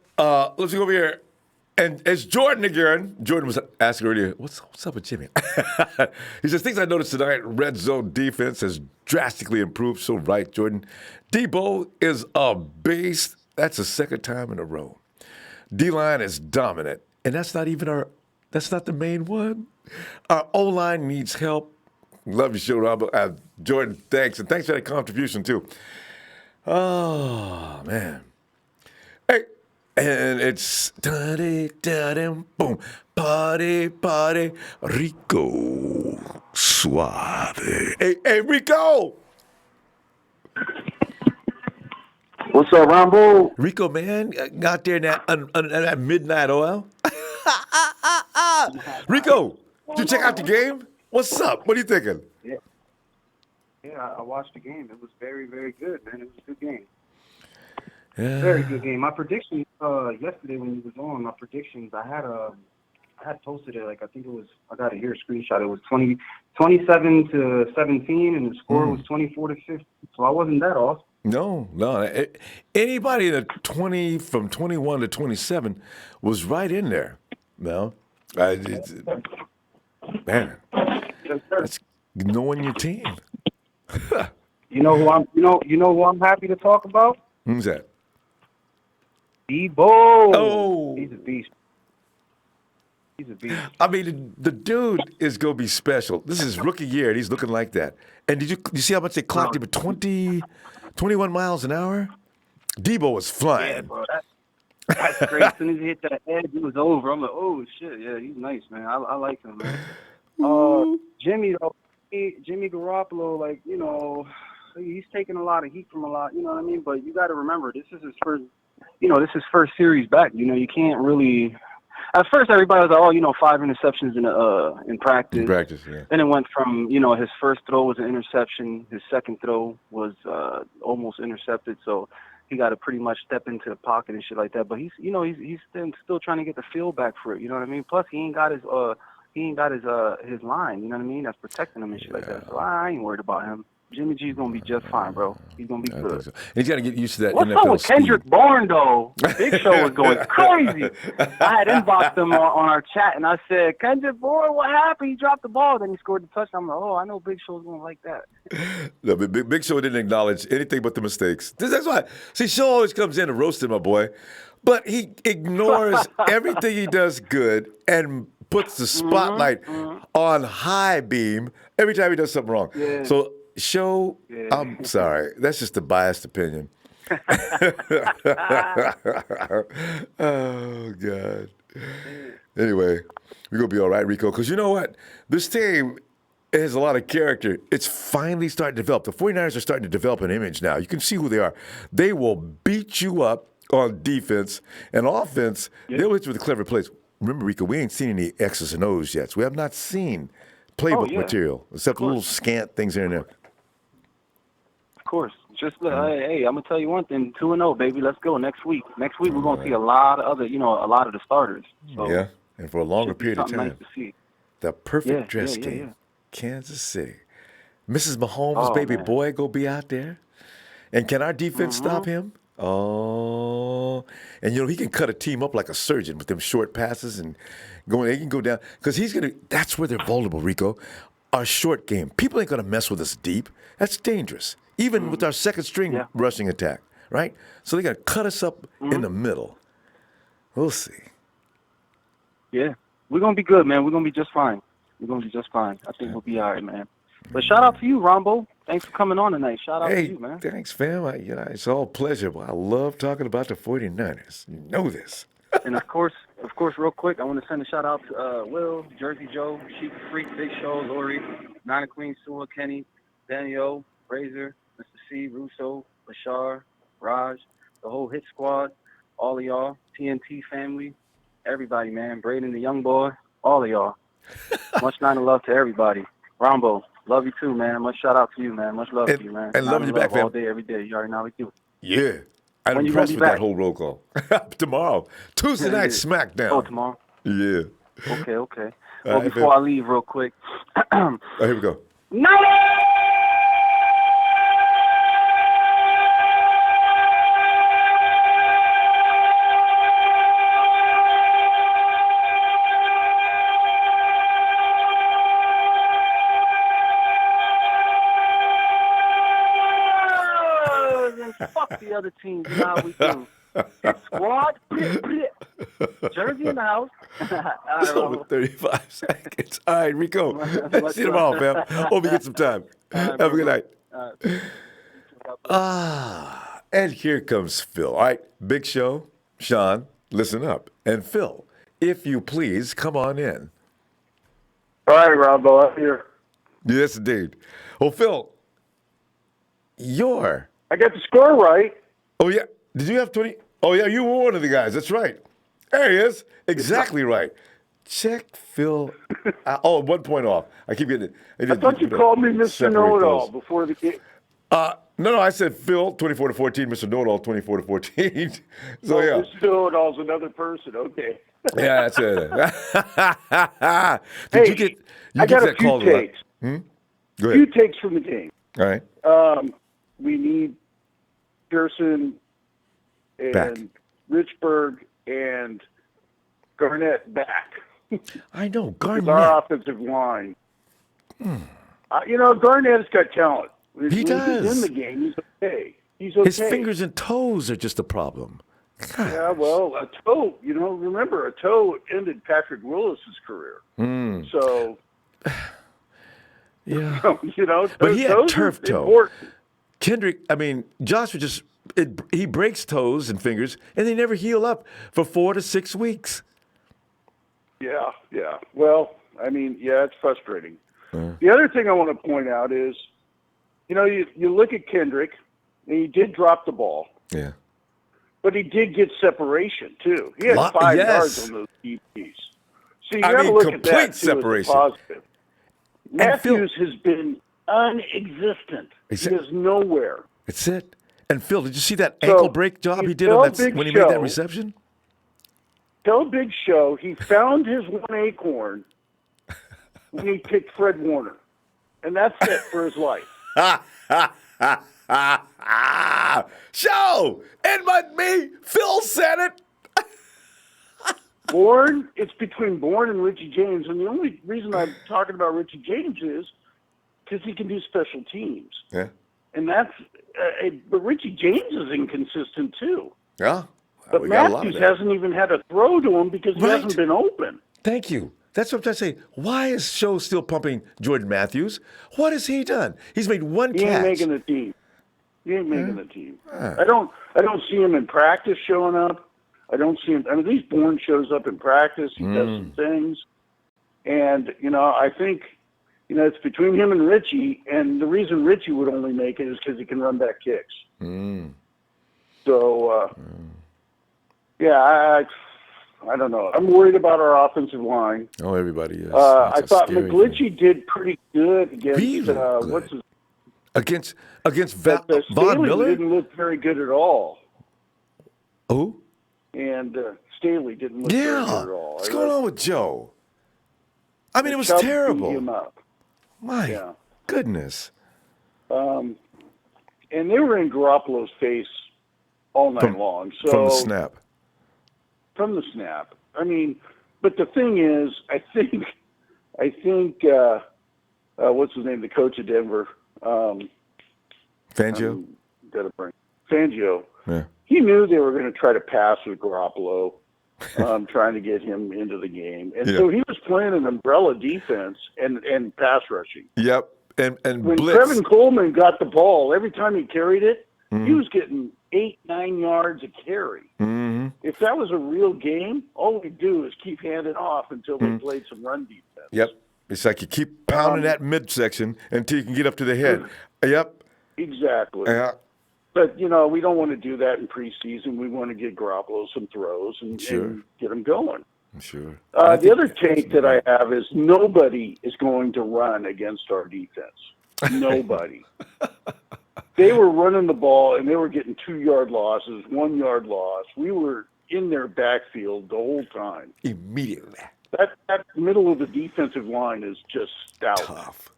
go over here. And it's Jordan again. Jordan was asking earlier, what's up with Jimmy? He says, things I noticed tonight, red zone defense has drastically improved. So right, Jordan. Deebo is a beast. That's the second time in a row. D-line is dominant. And that's not the main one. Our O-line needs help. Love your show, Ronbo. Jordan, thanks. And thanks for that contribution, too. Oh, man. Hey, And it's boom, party, party, Rico Suave. Hey, Rico! What's up, Ronbo? Rico, man, out there in that midnight oil. Rico, did you check out the game? What's up? What are you thinking? Yeah, I watched the game. It was very, very good, man. It was a good game. Yeah. Very good game. My predictions yesterday when you was on, my predictions, I had posted it, like, I think it was, I got it here, a screenshot. It was 27 to 17, and the score was 24 to 15. So I wasn't that off. No. Anybody in the from 21 to 27 was right in there. No, man, that's knowing your team. You know who I'm happy to talk about? Who's that? Debo. Oh, He's a beast. I mean, the dude is gonna be special. This is his rookie year, and he's looking like that. And did you see how much they clocked him at 21 miles an hour? Debo was flying. Yeah, bro, that's great. As soon as he hit that edge, it was over. I'm like, oh shit, yeah, he's nice, man. I like him, man. Jimmy Garoppolo, like, you know, he's taking a lot of heat from a lot, you know what I mean? But you got to remember, this is his first series back. You know, you can't really. At first, everybody was like, oh, you know, 5 interceptions in practice. In practice, yeah. Then it went from, you know, his first throw was an interception, his second throw was almost intercepted. So he got to pretty much step into the pocket and shit like that. But he's still trying to get the feel back for it. You know what I mean? Plus, he ain't got his line. You know what I mean? That's protecting him and shit like that. So I ain't worried about him. Jimmy G's gonna be just fine, bro. He's gonna be good. So. He's got to get used to that. What's NFL up with Kendrick speed. Bourne, though? Big Show was going crazy. I had inboxed him on our chat, and I said, Kendrick Bourne, what happened? He dropped the ball, then he scored the touchdown. I'm like, oh, I know Big Show's going to like that. No, but Big Show didn't acknowledge anything but the mistakes. That's why. See, Show always comes in and roasting my boy, but he ignores everything he does good and puts the spotlight on high beam every time he does something wrong. Yeah. So, Show, I'm sorry. That's just a biased opinion. Oh, God. Anyway, we're going to be all right, Rico, because you know what? This team has a lot of character. It's finally starting to develop. The 49ers are starting to develop an image now. You can see who they are. They will beat you up on defense and offense. They'll hit you with clever plays. Remember, Rico, we ain't seen any X's and O's yet. So we have not seen playbook material, except little scant things here and there. Of course. Just hey, I'm gonna tell you one thing: 2-0, baby. Let's go next week. Next week we're gonna see a lot of the starters. So yeah, and for a longer period of time. Nice to see. The perfect dress game, Kansas City. Mrs. Mahomes' baby boy go be out there, and can our defense stop him? Oh, and he can cut a team up like a surgeon with them short passes and he can go down because that's where they're vulnerable, Rico. Our short game. People ain't gonna mess with us deep. That's dangerous. Even with our second string rushing attack, right? So they got to cut us up in the middle. We'll see. Yeah. We're going to be good, man. We're going to be just fine. I think we'll be all right, man. But shout out to you, Ronbo. Thanks for coming on tonight. Shout out to you, man. Thanks, fam. It's all pleasure. I love talking about the 49ers. You know this. And, of course, real quick, I want to send a shout out to Will, Jersey Joe, Sheik Freak, Big Show, Lori, Nana Queen, Sula, Kenny, Daniel, Razor, Mr. C, Russo, Bashar, Raj, the whole hit squad, all of y'all, TNT family, everybody, man. Braden, the young boy, all of y'all. Much 9 love to everybody. Ronbo, love you too, man. Much shout out to you, man. Much love to you, man. And love you back, fam. All day, every day. You already know how we do. Yeah. I'm impressed with that whole roll call. Tomorrow. Tuesday night SmackDown. Oh, tomorrow? Yeah. Okay. Well, before I leave real quick. Here we go. Fuck the other teams. You know how we do. Squad, Jersey in the house. It's over 35 seconds. All right, Rico. See you tomorrow, fam. Hope you get some time. Have a good night. And here comes Phil. All right, Big Show. Sean, listen up. And Phil, if you please, come on in. All right, Ronbo, I'm here. Yes, indeed. Well, Phil, you're... I got the score right. Oh, yeah. Did you have 20? Oh, yeah, you were one of the guys. That's right. There he is. Exactly right. Check Phil. 1 point off. I keep getting it. I thought you called me Mr. Know-It-All before the game. No, I said Phil, 24-14, Mr. Know-It-All, 24-14. So, yeah. Mr. Know-It-All's another person. Okay. Yeah, that's it. Hey, you get I got a that few call takes. Go A ahead. few takes from the game. All right. We need Pearson and Back. Richburg and Garnett back. I know. With Garnett. our offensive line. Garnett's got talent. When He does. He's in the game. He's okay. He's okay. His fingers and toes are just a problem. God. Yeah, well, a toe, remember, a toe ended Patrick Willis's career. So, Yeah. but he had those turf are toe. important. Kendrick, Josh would he breaks toes and fingers, and they never heal up for 4 to 6 weeks. Yeah. Well, it's frustrating. The other thing I want to point out is, you look at Kendrick, and he did drop the ball. Yeah. But he did get separation, too. He had 5 yards on those DPs. So you got to look at complete that, too, separation. as a positive. Matthews has been non-existent. He is nowhere. That's it. And Phil, did you see that ankle break job he did on that when he made that reception? Tell Big Show he found his one acorn when he picked Fred Warner. And that's it for his life. Show! It might be. Phil said it. Bourne, it's between Bourne and Richie James. And the only reason I'm talking about Richie James is because he can do special teams. Yeah. And that's but Richie James is inconsistent too. Yeah. But Matthews hasn't even had a throw to him because he hasn't been open. Thank you. That's what I'm trying to say. Why is Show still pumping Jordan Matthews? What has he done? He's made one catch. He ain't making the team. He ain't making the team. I don't see him in practice showing up. I don't see him. At least Bourne shows up in practice. He does some things. And, I think, it's between him and Richie. And the reason Richie would only make it is because he can run back kicks. So, I don't know. I'm worried about our offensive line. Oh, everybody is. I thought McGlinchey did pretty good against what's his against Von Staley Miller. Didn't look very good at all. Who? And Staley didn't look very good at all. What's going on with Joe? It was Chubb terrible. beat him up. My goodness. And they were in Garoppolo's face all night long. So from the snap. From the snap. But the thing is, I think, what's his name? The coach of Denver. Fangio? Fangio. Yeah. He knew they were going to try to pass with Garoppolo, trying to get him into the game. And so he was playing an umbrella defense and pass rushing. Yep. And when blitz. Trevin Coleman got the ball, every time he carried it, he was getting 8-9 yards a carry. Mm-hmm. If that was a real game, all we do is keep handing off until they played some run defense. Yep. It's like you keep pounding that midsection until you can get up to the head. Yep. Exactly. Yeah. But, we don't want to do that in preseason. We want to get Garoppolo some throws and get him going. Sure. The other take that I have is nobody is going to run against our defense. Nobody. They were running the ball, and they were getting 2-yard losses, 1-yard loss. We were in their backfield the whole time. Immediately. That middle of the defensive line is just stout. Tough.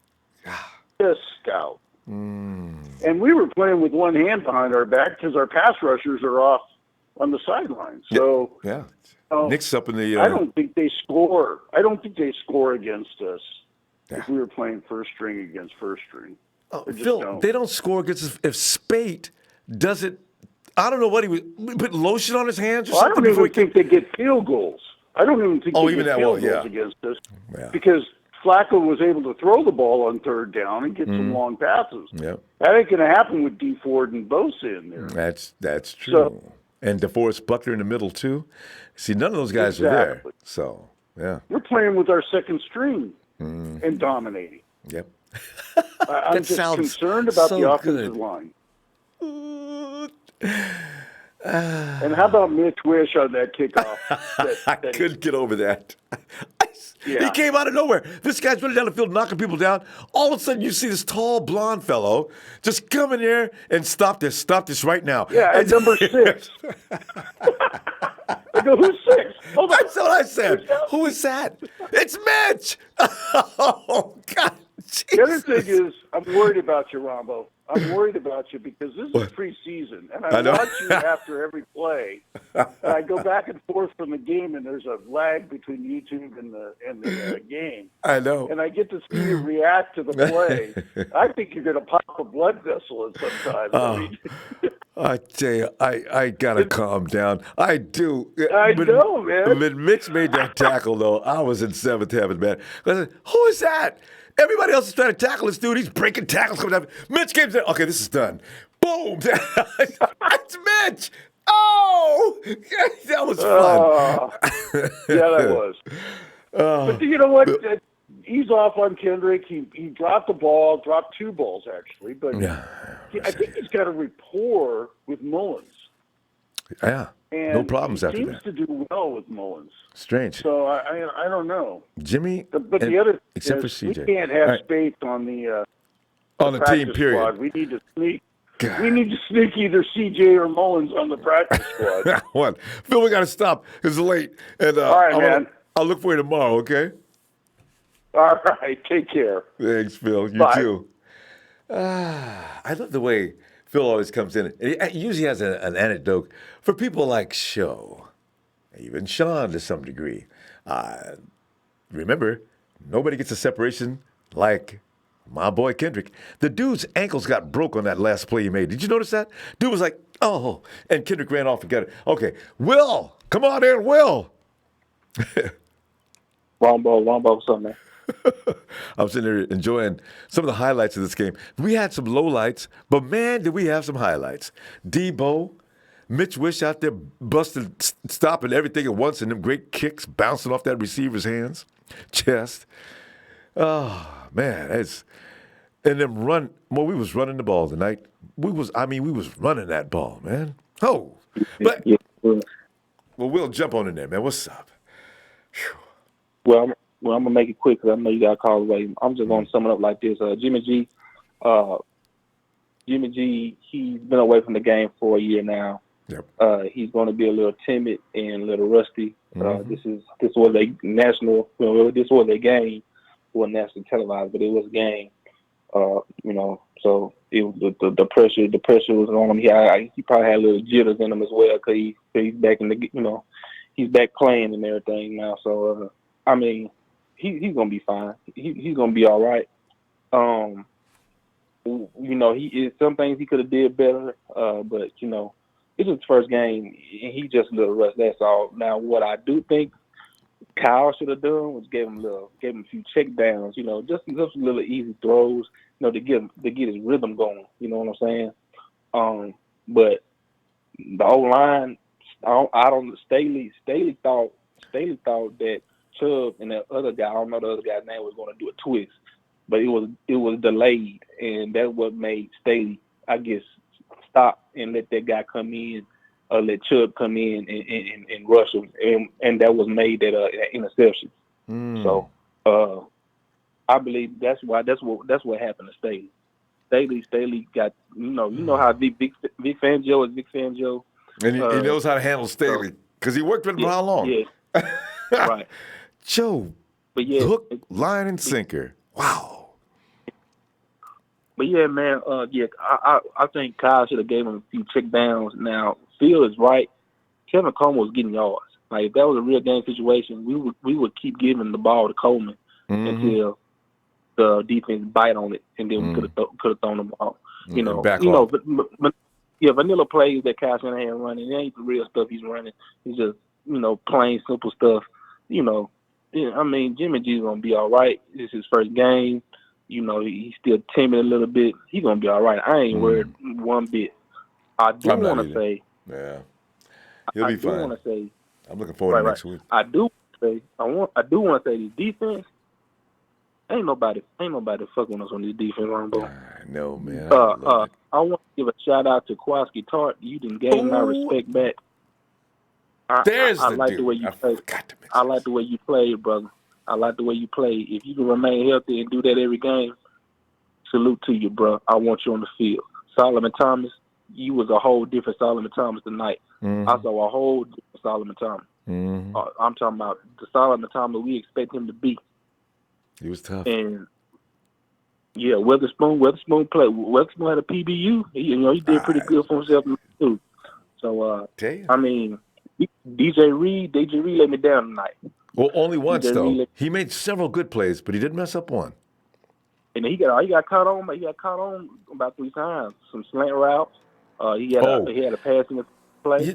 Just stout. And we were playing with one hand behind our back because our pass rushers are off on the sideline. So Nick's up in the. I don't think they score. I don't think they score against us if we were playing first string against first string. Phil, they don't score against us if Spate doesn't. I don't know what he was. Put lotion on his hands or I something. don't even think they get field goals. I don't even think they even get that field well, goals against us because Flacco was able to throw the ball on third down and get some long passes. Yep. That ain't going to happen with D Ford and Bosa in there. That's true. And DeForest Buckner in the middle, too. See, none of those guys are there. So, yeah. We're playing with our second string and dominating. Yep. I'm just concerned about the offensive line. And how about Mitch Wish on that kickoff? I couldn't get over that. Yeah. He came out of nowhere. This guy's running down the field, knocking people down. All of a sudden, you see this tall, blonde fellow just come in there and stop this right now. Yeah, at number 6. I go, who's 6? Hold on. That's what I said. Who is that? It's Mitch. Oh, God. Jesus. The other thing is, I'm worried about you, Ronbo. I'm worried about you because this is preseason, and I watch you after every play. And I go back and forth from the game, and there's a lag between YouTube and the game. I know. And I get to see you react to the play. I think you're going to pop a blood vessel at some time. I tell you, I gotta calm down. I do. I know, man. When Mitch made that tackle, though, I was in seventh heaven, man. I said, who is that? Everybody else is trying to tackle this dude. He's breaking tackles coming down. Mitch came in. Okay, this is done. Boom. It's Mitch. Oh, that was fun. Yeah, that was. But you know what? He's off on Kendrick. He dropped the ball, dropped 2 balls, actually. But I think he's got a rapport with Mullins. Yeah, and no problems after that. He seems to do well with Mullins. Strange. So I don't know. Jimmy, but the other except is, for CJ, we can't have space on the team. Period. Squad. We need to sneak. God. We need to sneak either CJ or Mullins on the practice squad. What? Phil, we got to stop. It's late. And all right, man. I'll look for you tomorrow. Okay. All right. Take care. Thanks, Phil. You Bye. too. I love the way Phil always comes in. He usually has an anecdote for people like Show, even Sean to some degree. Remember, nobody gets a separation like my boy Kendrick. The dude's ankles got broke on that last play he made. Did you notice that? Dude was like, oh, and Kendrick ran off and got it. Okay, Will, come on in, Will. Ronbo, something, man. I was sitting there enjoying some of the highlights of this game. We had some lowlights, but man, did we have some highlights. Debo, Mitch Wish out there busting, stopping everything at once, and them great kicks bouncing off that receiver's hands, chest. Oh, man, and them run. Well, we was running the ball tonight. We was running that ball, man. Oh, but well, we'll jump on in there, man. What's up? Whew. Well, I'm gonna make it quick because I know you got to call away. I'm just gonna sum it up like this: Jimmy G, he's been away from the game for a year now. Yep. He's going to be a little timid and a little rusty. This was a national. This was a game, well, nationally televised, but it was a game. So it was the pressure. The pressure was on him. He probably had a little jitters in him as well because he's back in the. He's back playing and everything now. So he's gonna be fine. He's gonna be all right. He is some things he could have did better. But it's his first game and he just a little rust. That's all. Now, what I do think Kyle should have done was gave him a few check downs. Just little easy throws. To get his rhythm going. You know what I'm saying? But the O-line, I don't. Staley thought that Chubb and that other guy, I don't know the other guy's name, was going to do a twist, but it was delayed, and that's what made Staley, I guess, stop and let that guy come in, let Chubb come in and rush him, and that was made that interception. So I believe that's what happened to Staley. Staley got how Vic Fangio is Vic Fangio. And he knows how to handle Staley because he worked with him for how long? Yeah, right. Joe, hook, line, and sinker. Wow. But yeah, man. I think Kyle should have gave him a few check downs. Now, Phil is right. Kevin Coleman was getting yards. Like if that was a real game situation, we would keep giving the ball to Coleman until the defense bite on it, and then we could have thrown the ball. Vanilla plays that Kyle Shanahan running. It ain't the real stuff he's running. It's just, plain, simple stuff. Jimmy G's going to be all right. This is his first game. He's still timid a little bit. He's going to be all right. I ain't worried one bit. I do want to say. Yeah. He'll be I do fine. want to say, I'm looking forward to next week. I do want to say the defense. Ain't nobody fucking us on this defense, Ronbo. No, man. I love it. I want to give a shout out to Kwaski Tart. You done gained my respect back. I like the way you play. I like the way you played, brother. I like the way you play. If you can remain healthy and do that every game, salute to you, bro. I want you on the field. Solomon Thomas, you was a whole different Solomon Thomas tonight. Mm-hmm. I saw a whole different Solomon Thomas. Mm-hmm. I'm talking about the Solomon Thomas we expect him to be. He was tough. And yeah, Weatherspoon had a PBU. He did pretty good for himself too. So I mean, DJ Reed let me down tonight. Well, only once though. He made several good plays, but he did mess up one. And he got caught on. He got caught on about 3 times. Some slant routes. He had a passing play.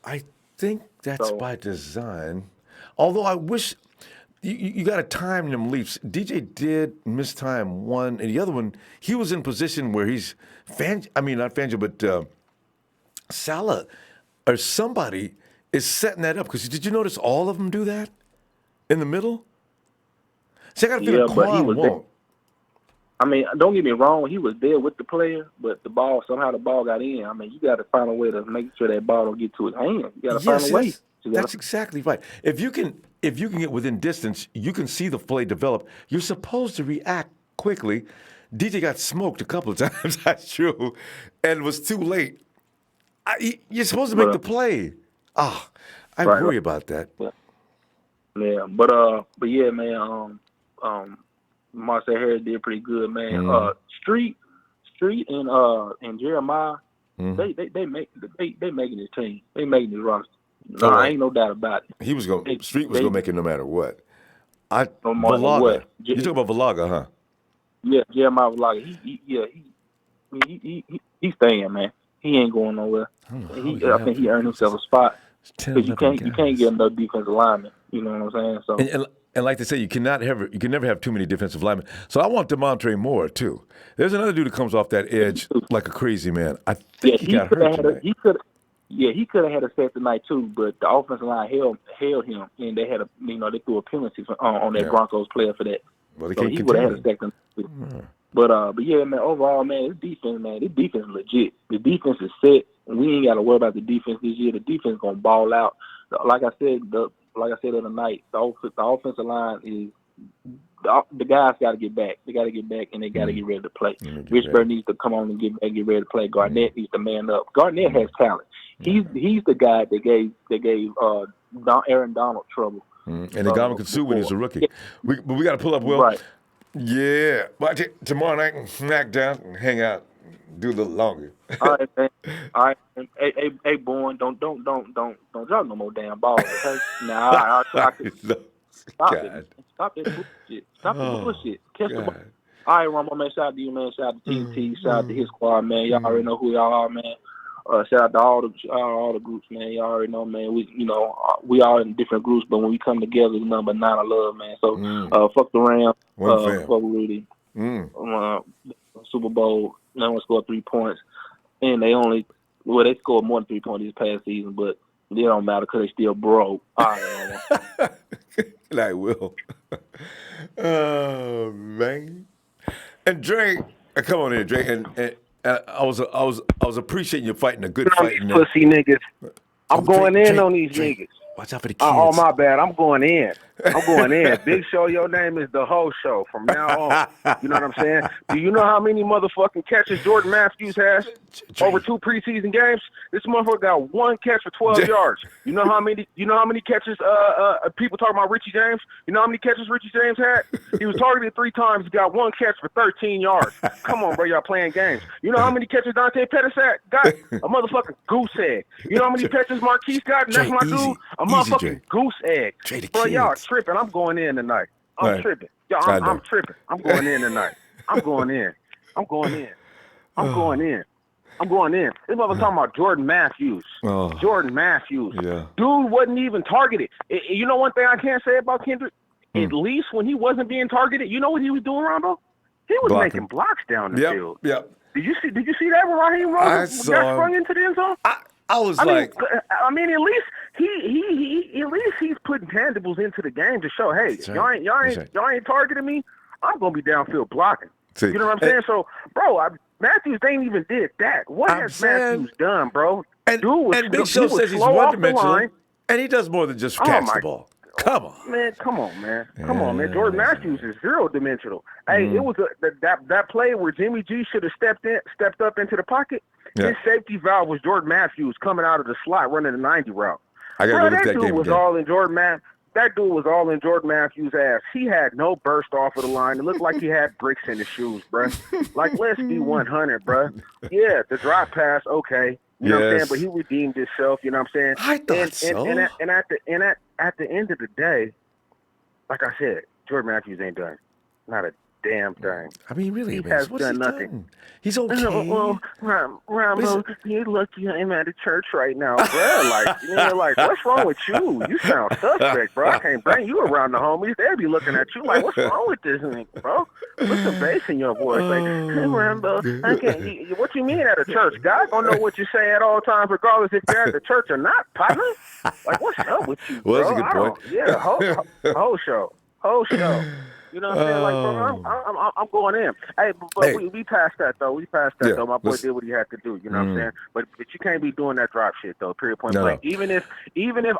I think that's by design. Although I wish you got to time them leaps. DJ did miss time one, and the other one he was in position where he's not Fangio, but Salah or somebody is setting that up. Because did you notice all of them do that in the middle? See, I got to feel Quan won't. I mean, don't get me wrong. He was there with the player, but somehow the ball got in. I mean, you got to find a way to make sure that ball don't get to his hand. You got to find a way. That's exactly right. If you can get within distance, you can see the play develop. You're supposed to react quickly. DJ got smoked a couple of times, that's true, and it was too late. You're supposed to make the play. I worry about that. Yeah, but yeah, man. Marcel Harris did pretty good, man. Mm-hmm. Street and Jeremiah, they making his team. They making his roster. I ain't no doubt about it. Street was gonna make it no matter what. No matter what. You talking about Valaga, huh? Yeah, Jeremiah Valaga. He's staying, man. He ain't going nowhere. I think he earned himself a spot. Because you can't get another defensive lineman. You know what I'm saying? So. And like they say, you can never have too many defensive linemen. So I want DeMontre Moore too. There's another dude that comes off that edge like a crazy man. I think he got hurt tonight. He could have had a set tonight too, but the offensive line held him, and they had they threw a penalty on that Broncos player for that. Well, they so can't he would have had a continue. second. But yeah, man. Overall, man, this defense is legit. The defense is set. We ain't got to worry about the defense this year. The defense gonna ball out. Like I said the other night, the offensive line is the guys got to get back. They got to get back, and they got to get ready to play. Richburg needs to come on and get ready to play. Garnett needs to man up. Garnett has talent. He's the guy that gave Aaron Donald trouble. And they got him Katsu when he was a rookie. We got to pull up, Will. Right. Yeah. But tomorrow night, smack down and hang out. Do a little longer. All right, man. All right. Hey, Bourne, don't drop no more damn balls, okay? Now, stop it. Stop that bullshit. Stop the bullshit. Catch the ball. All right, Ronbo, man. Shout out to you, man. Shout out to TT. Shout out to his squad, man. Y'all already know who y'all are, man. Shout out to all the groups, man. Y'all already know, man. We all in different groups, but when we come together, it's number 9 of love, man. So fuck the Rams. Fuck Rudy. Super Bowl. No one scored 3 points, and they scored more than 3 points this past season, but it don't matter because they still broke. All right, and I will. Oh man! And Drake, come on in, Drake. And I was appreciating you fighting a good fight. Pussy niggas. I'm going in on these niggas. Watch out for the kids. Oh, my bad. I'm going in. Big Show, your name is the whole show from now on. You know what I'm saying? Do you know how many motherfucking catches Jordan Matthews has over 2 preseason games? This motherfucker got 1 catch for 12 yards. You know how many catches people talking about Richie James? You know how many catches Richie James had? He was targeted 3 times, got 1 catch for 13 yards. Come on, bro, y'all playing games. You know how many catches Dante Pettis got? A motherfucking goose egg. You know how many catches Marquise got? And that's my dude. A motherfucking goose egg. Bro, y'all tripping. I'm going in tonight. I'm tripping. Y'all, I'm tripping. I'm going in tonight. I'm going in. This motherfucker talking about Jordan Matthews. Jordan Matthews. Yeah. Dude wasn't even targeted. You know one thing I can't say about Kendrick? At least when he wasn't being targeted, you know what he was doing, Ronbo? He was making blocks down the field. Yep. Did you see that when Raheem Rosen got sprung into the end zone? I was I like, mean, at least he's putting tangibles into the game to show, hey, That's right. y'all ain't targeting me. I'm gonna be downfield blocking. See, You know what I'm saying? So, bro, Matthews ain't even did that. What has Matthews done, bro? and Big Show says he's one-dimensional, and he does more than just catch the ball. Come on, man. Come on, man. Jordan Matthews is zero-dimensional. Hey, it was that play where Jimmy G should have stepped up into the pocket. Yeah. His safety valve was Jordan Matthews coming out of the slot running a 90 route. I gotta go look at that dude game was again. all in That dude was all in Jordan Matthews' ass. He had no burst off of the line. It looked like he had bricks in his shoes, bruh. Like, let's be 100, bruh. Yeah, the drop pass, okay. You know what I'm saying? But he redeemed himself, you know what I'm saying? I thought so. And at the end of the day, like I said, Jordan Matthews ain't done not a damn thing. I mean, really, he has done nothing. Done? He's okay. Well, Ronbo, you lucky I'm at a church right now, bro. Like, what's wrong with you? You sound suspect, bro. I can't bring you around the homies. They'll be looking at you like, what's wrong with this nigga, bro? Put some bass in your voice. Like, hey, Ronbo, I can't. What you mean at a church? God don't know what you say at all times, regardless if you're at the church or not, partner. Like, what's up with you, bro? Well, that's a good point. Yeah, whole show. You know what I'm saying? Like, bro, I'm going in. Hey, but we passed that, though. Though. My boy did what he had to do. You know what I'm saying? But you can't be doing that drop shit, though, period, point blank. Even if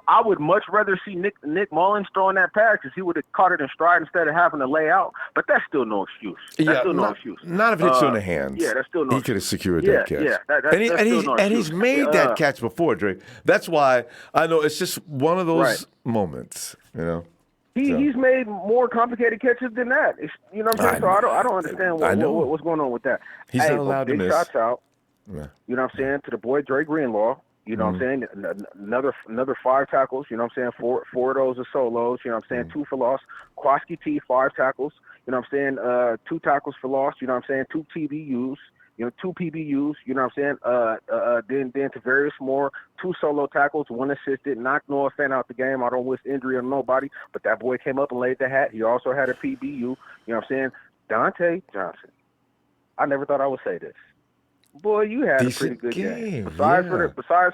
I would much rather see Nick Mullins throwing that pass because he would have caught it in stride instead of having to lay out. But that's still no excuse. That's still no excuse. Not if it hits you in the hands. Yeah, that's still no excuse. He could have secured that catch. Yeah, and he's made that catch before, Dre. That's why I know it's just one of those moments, you know. He's made more complicated catches than that. You know what I'm saying? So I don't understand what's going on with that. He's not allowed to miss. Big shots out. Yeah. You know what I'm saying? To the boy Dre Greenlaw. You know what I'm saying? Another 5 tackles. You know what I'm saying? Four of those are solos. You know what I'm saying? 2 for loss. Kwaski T 5 tackles. You know what I'm saying? 2 tackles for loss. You know what I'm saying? 2 TBUs. 2 PBUs, you know what I'm saying? Then Tavarius Moore, 2 solo tackles, 1 assisted, knocked Noah Fant out the game. I don't wish injury on nobody, but that boy came up and laid the hat. He also had a PBU, you know what I'm saying? Dante Johnson. I never thought I would say this. Boy, you had a pretty good game. Besides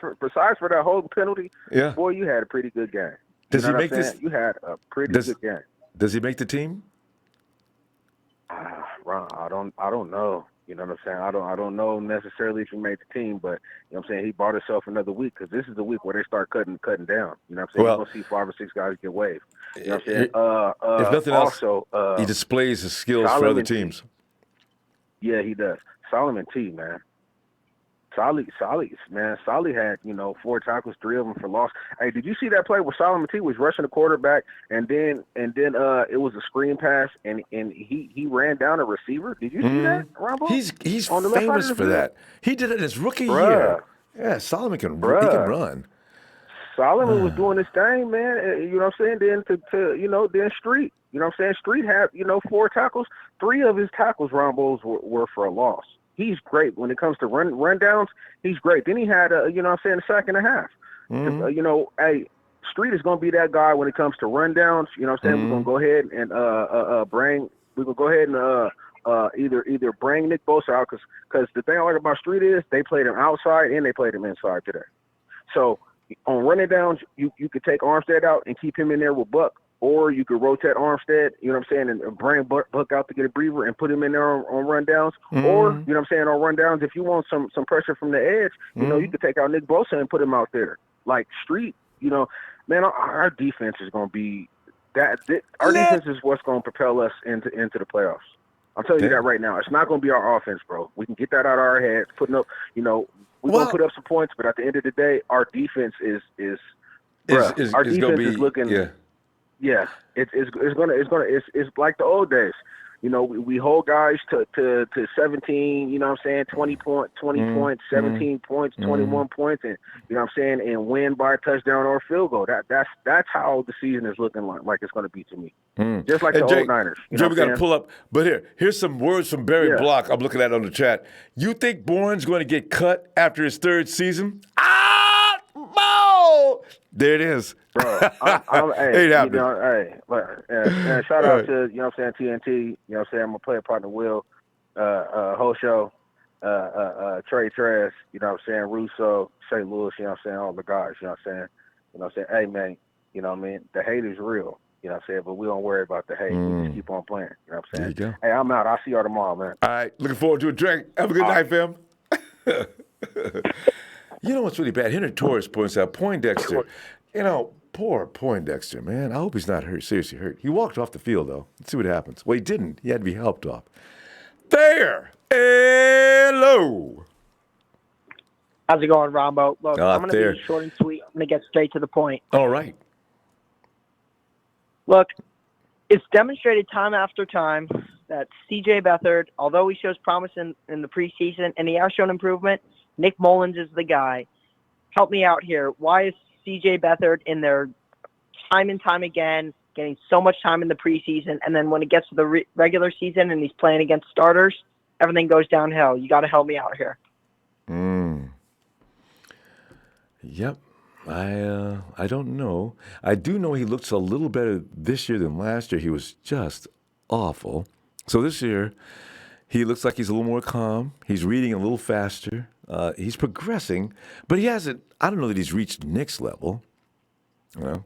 for that whole penalty, boy, you had a pretty good game. Does he make this? You had a pretty good game. Does he make the team? Ron, I don't know. You know what I'm saying? I don't know necessarily if he made the team, but you know what I'm saying, he bought himself another week because this is the week where they start cutting down. You know what I'm saying? You're going to see 5 or 6 guys get waived. You know what I'm saying? If nothing else, he displays his skills for other teams. Yeah, he does. Solomon T, man. Solly had, 4 tackles, 3 of them for loss. Hey, did you see that play where Solomon T was rushing the quarterback and then it was a screen pass and he ran down a receiver? Did you see that, Ronbo? He's famous for that. He did it in his rookie year. Yeah, Solomon can run. Solomon was doing his thing, man. You know what I'm saying? Then then Street. You know what I'm saying? Street had, 4 tackles. 3 of his tackles, Rombos, were for a loss. He's great when it comes to rundowns. He's great. Then he had a sack and a half. Hey, Street is going to be that guy when it comes to rundowns. You know what I'm saying? We're going to go ahead and either bring Nick Bosa out because the thing I like about Street is they played him outside and they played him inside today. So on running downs, you could take Armstead out and keep him in there with Buck. Or you could rotate Armstead, you know what I'm saying, and bring Buck out to get a breather and put him in there on rundowns. Or, you know what I'm saying, on rundowns, if you want some pressure from the edge, you could take out Nick Bosa and put him out there. Like Street, man, our defense is going to be that. Our defense is what's going to propel us into the playoffs. I'm telling you that right now. It's not going to be our offense, bro. We can get that out of our heads, putting up, we're going to put up some points, but at the end of the day, our defense is looking. Yeah. Yeah, it's like the old days. We hold guys to 17, 20 points, 17 points, 21 points, and you know what I'm saying, and win by a touchdown or a field goal. That's how the season is looking like it's going to be to me. Just like the old Niners. Jay, we got to pull up. But here's some words from Barry Block. I'm looking at on the chat. You think Bourne's going to get cut after his 3rd season? There it is. Bro, hey, shout out to, TNT, I'm going to play a partner Will, whole show. Trey Trash, you know what I'm saying, Russo, St. Louis, you know what I'm saying, all the guys, you know what I'm saying. You know what I'm saying? Hey, man, you know what I mean? The hate is real, you know what I'm saying, but we don't worry about the hate. We just keep on playing, you know what I'm saying? There you go. Hey, I'm out. I'll see y'all tomorrow, man. All right, looking forward to a drink. Have a good night, fam. You know what's really bad? Henry Torres points out Poindexter. You know, poor Poindexter, man. I hope he's not hurt, seriously hurt. He walked off the field, though. Let's see what happens. Well, he didn't. He had to be helped off. There. Hello. How's it going, Ronbo? Look, I'm going there. to be short and sweet. I'm going to get straight to the point. All right. Look, it's demonstrated time after time that C.J. Beathard, although he shows promise in the preseason and he has shown improvement, Nick Mullins is the guy. Help me out here. Why is C.J. Beathard in there time and time again, getting so much time in the preseason, and then when it gets to the regular season and he's playing against starters, everything goes downhill? You got to help me out here. Yep. I don't know. I do know he looks a little better this year than last year. He was just awful. So this year, he looks like he's a little more calm. He's reading a little faster. He's progressing, but he hasn't. I don't know that he's reached Nick's level. You know?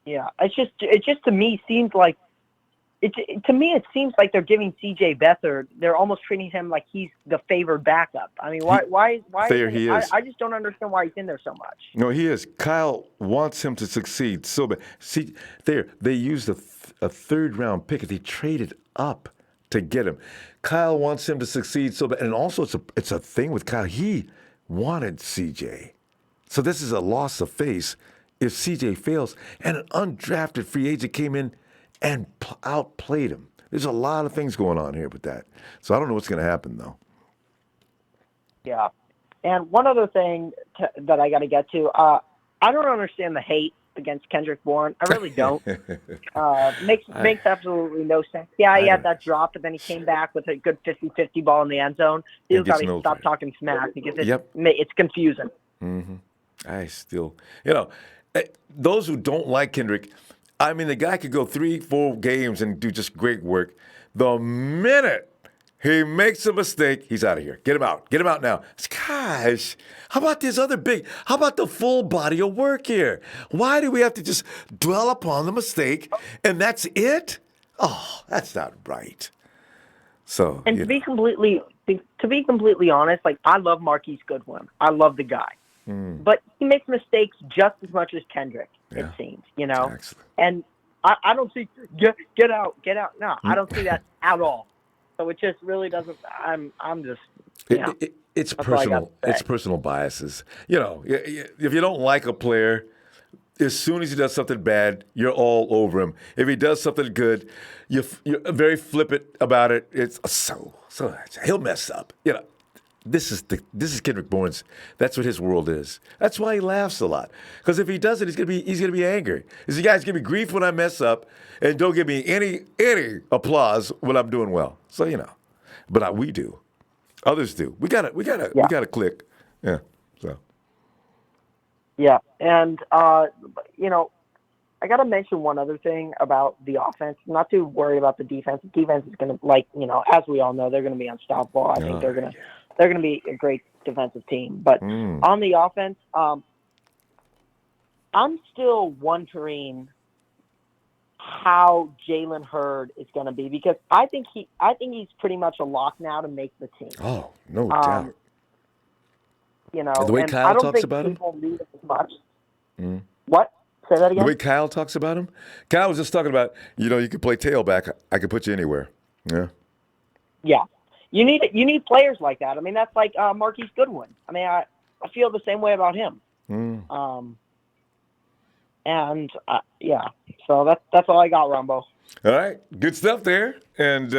Yeah, it just to me seems like it seems like they're giving C.J. Beathard. They're almost treating him like he's the favored backup. I mean, why? There he is. I just don't understand why he's in there so much. No, he is. Kyle wants him to succeed so bad. See, they used a third-round pick. They traded up to get him. Kyle wants him to succeed so bad. And also, it's a thing with Kyle. He wanted CJ. So this is a loss of face if CJ fails. And an undrafted free agent came in and outplayed him. There's a lot of things going on here with that. So I don't know what's going to happen, though. Yeah. And one other thing that I got to get to, I don't understand the hate against Kendrick Bourne. I really don't. Makes absolutely no sense. Yeah, he had that drop, but then he came back with a good 50-50 ball in the end zone. He's got to stop talking smack because it's confusing. Mm-hmm. I still, those who don't like Kendrick, I mean, the guy could go 3-4 games and do just great work. The minute he makes a mistake, he's out of here. Get him out. Get him out now. Gosh, how about how about the full body of work here? Why do we have to just dwell upon the mistake and that's it? Oh, that's not right. So, and to be completely honest, like, I love Marquise Goodwin. I love the guy. But he makes mistakes just as much as Kendrick, it seems, Excellent. And I don't see get out. No, I don't see that at all. So it just really doesn't. I'm just. It's personal. It's personal biases. If you don't like a player, as soon as he does something bad, you're all over him. If he does something good, you're very flippant about it. It's so he'll mess up. This is Kendrick Bourne's. That's what his world is. That's why he laughs a lot. Because if he doesn't, he's gonna be angry. Is you guys give me grief when I mess up, and don't give me any applause when I'm doing well. So but we do. Others do. We gotta click. Yeah. So. Yeah, and I gotta mention one other thing about the offense. Not to worry about the defense. The defense is gonna, as we all know, they're gonna be unstoppable. I think they're gonna be a great defensive team. But on the offense, I'm still wondering how Jalen Hurd is going to be, because I think he's pretty much a lock now to make the team. Oh, no doubt. The way Kyle talks about him. People need it as much. What? Say that again. The way Kyle talks about him. Kyle was just talking about, you could play tailback. I could put you anywhere. Yeah. Yeah. You need players like that. I mean, that's like Marquise Goodwin. I mean, I feel the same way about him. So that's all I got, Ronbo. All right, good stuff there. And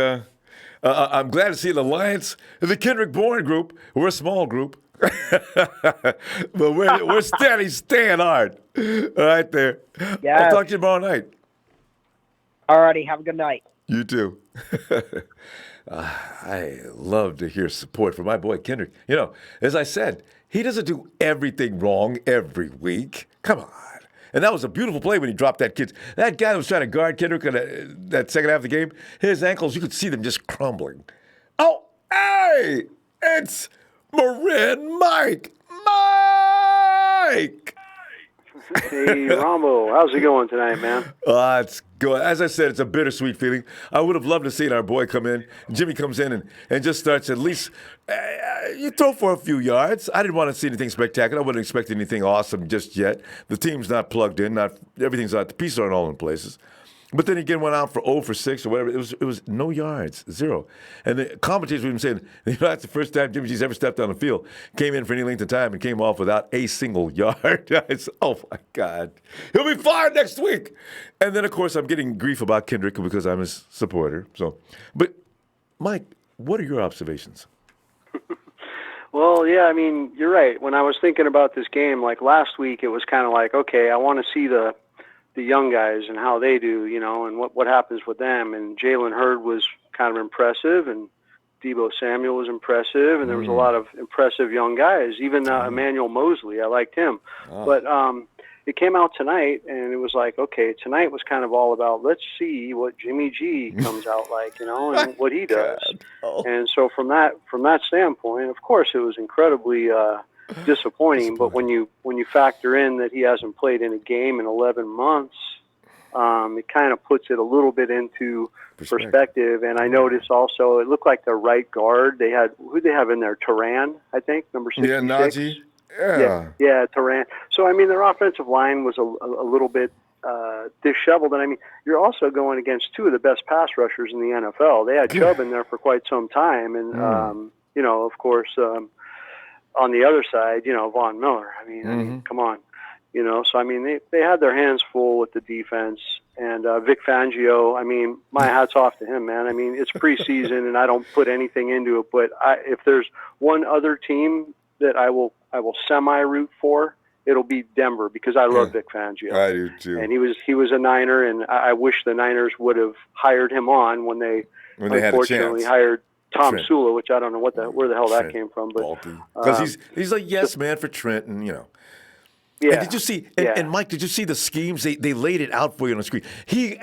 I'm glad to see the Alliance, the Kendrick Bourne group. We're a small group, but we're staying hard. All right, there. Yes. I'll talk to you tomorrow night. All righty, have a good night. You too. I love to hear support for my boy Kendrick. As I said, he doesn't do everything wrong every week. Come on. And that was a beautiful play when he dropped that kid. That guy that was trying to guard Kendrick in that second half of the game, his ankles, you could see them just crumbling. Oh, hey! Hey, it's Marin Mike. Mike! Hey, Ronbo, how's it going tonight, man? It's good. As I said, it's a bittersweet feeling. I would have loved to see our boy come in. Jimmy comes in and just starts at least, you throw for a few yards. I didn't want to see anything spectacular. I wouldn't expect anything awesome just yet. The team's not plugged in. Everything's not. The pieces aren't all in places. But then he again went out for 0 for 6 or whatever. It was no yards, 0. And the commentators were even saying, that's the first time Jimmy G's ever stepped on the field. Came in for any length of time and came off without a single yard. Oh, my God. He'll be fired next week. And then, of course, I'm getting grief about Kendrick because I'm his supporter. But, Mike, what are your observations? Well, yeah, I mean, you're right. When I was thinking about this game, like last week, it was kind of like, okay, I want to see the young guys and how they do, and what happens with them. And Jalen Hurd was kind of impressive, and Deebo Samuel was impressive, and there was a lot of impressive young guys. Even Emmanuel Mosley, I liked him. Oh. But it came out tonight, and it was like, okay, tonight was kind of all about let's see what Jimmy G comes out like, and what he does. Oh. And so from that standpoint, of course, it was incredibly disappointing. But when you factor in that he hasn't played in a game in 11 months, it kind of puts it a little bit into perspective. And I noticed also it looked like the right guard. Who'd they have in there? Turan, I think, number 66. Yeah, Najee. Yeah, Turan. So I mean, their offensive line was a little bit disheveled, and I mean, you're also going against two of the best pass rushers in the NFL. They had Chubb in there for quite some time, and of course. On the other side, Von Miller. I mean, come on. So, I mean, they had their hands full with the defense. And Vic Fangio, I mean, my hat's off to him, man. I mean, it's preseason, and I don't put anything into it. But if there's one other team that I will semi-root for, it'll be Denver because I love Vic Fangio. I do, too. And he was a Niner, and I wish the Niners would have hired him on when they unfortunately hired Tom Sula, which I don't know where the hell that came from, but because he's a yes man for Trent, and Yeah. And did you see? And Mike, did you see the schemes? They laid it out for you on the screen. He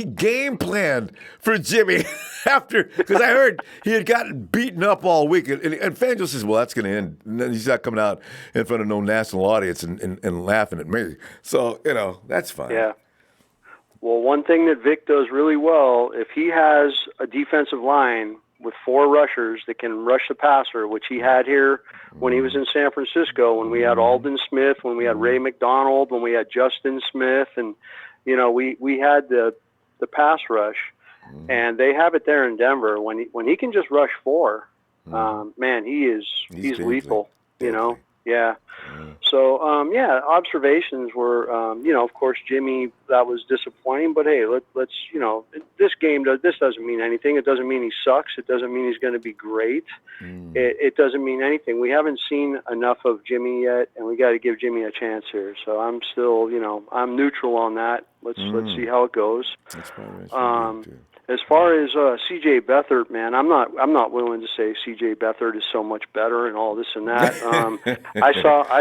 game planned for Jimmy because I heard he had gotten beaten up all week, and Fangio says, "Well, that's going to end. And then he's not coming out in front of no national audience and laughing at me." So that's fine. Yeah. Well, one thing that Vic does really well, if he has a defensive line with 4 rushers that can rush the passer, which he had here when he was in San Francisco, when we had Aldon Smith, when we had Ray McDonald, when we had Justin Smith, and we had the pass rush, and they have it there in Denver. When he can just rush 4, man, he's lethal. Yeah. So, observations were, of course, Jimmy, that was disappointing. But, hey, let's this game, this doesn't mean anything. It doesn't mean he sucks. It doesn't mean he's going to be great. It doesn't mean anything. We haven't seen enough of Jimmy yet, and we got to give Jimmy a chance here. So I'm still, I'm neutral on that. Let's see how it goes. That's right. As far as C.J. Beathard, man, I'm not willing to say C.J. Beathard is so much better and all this and that. I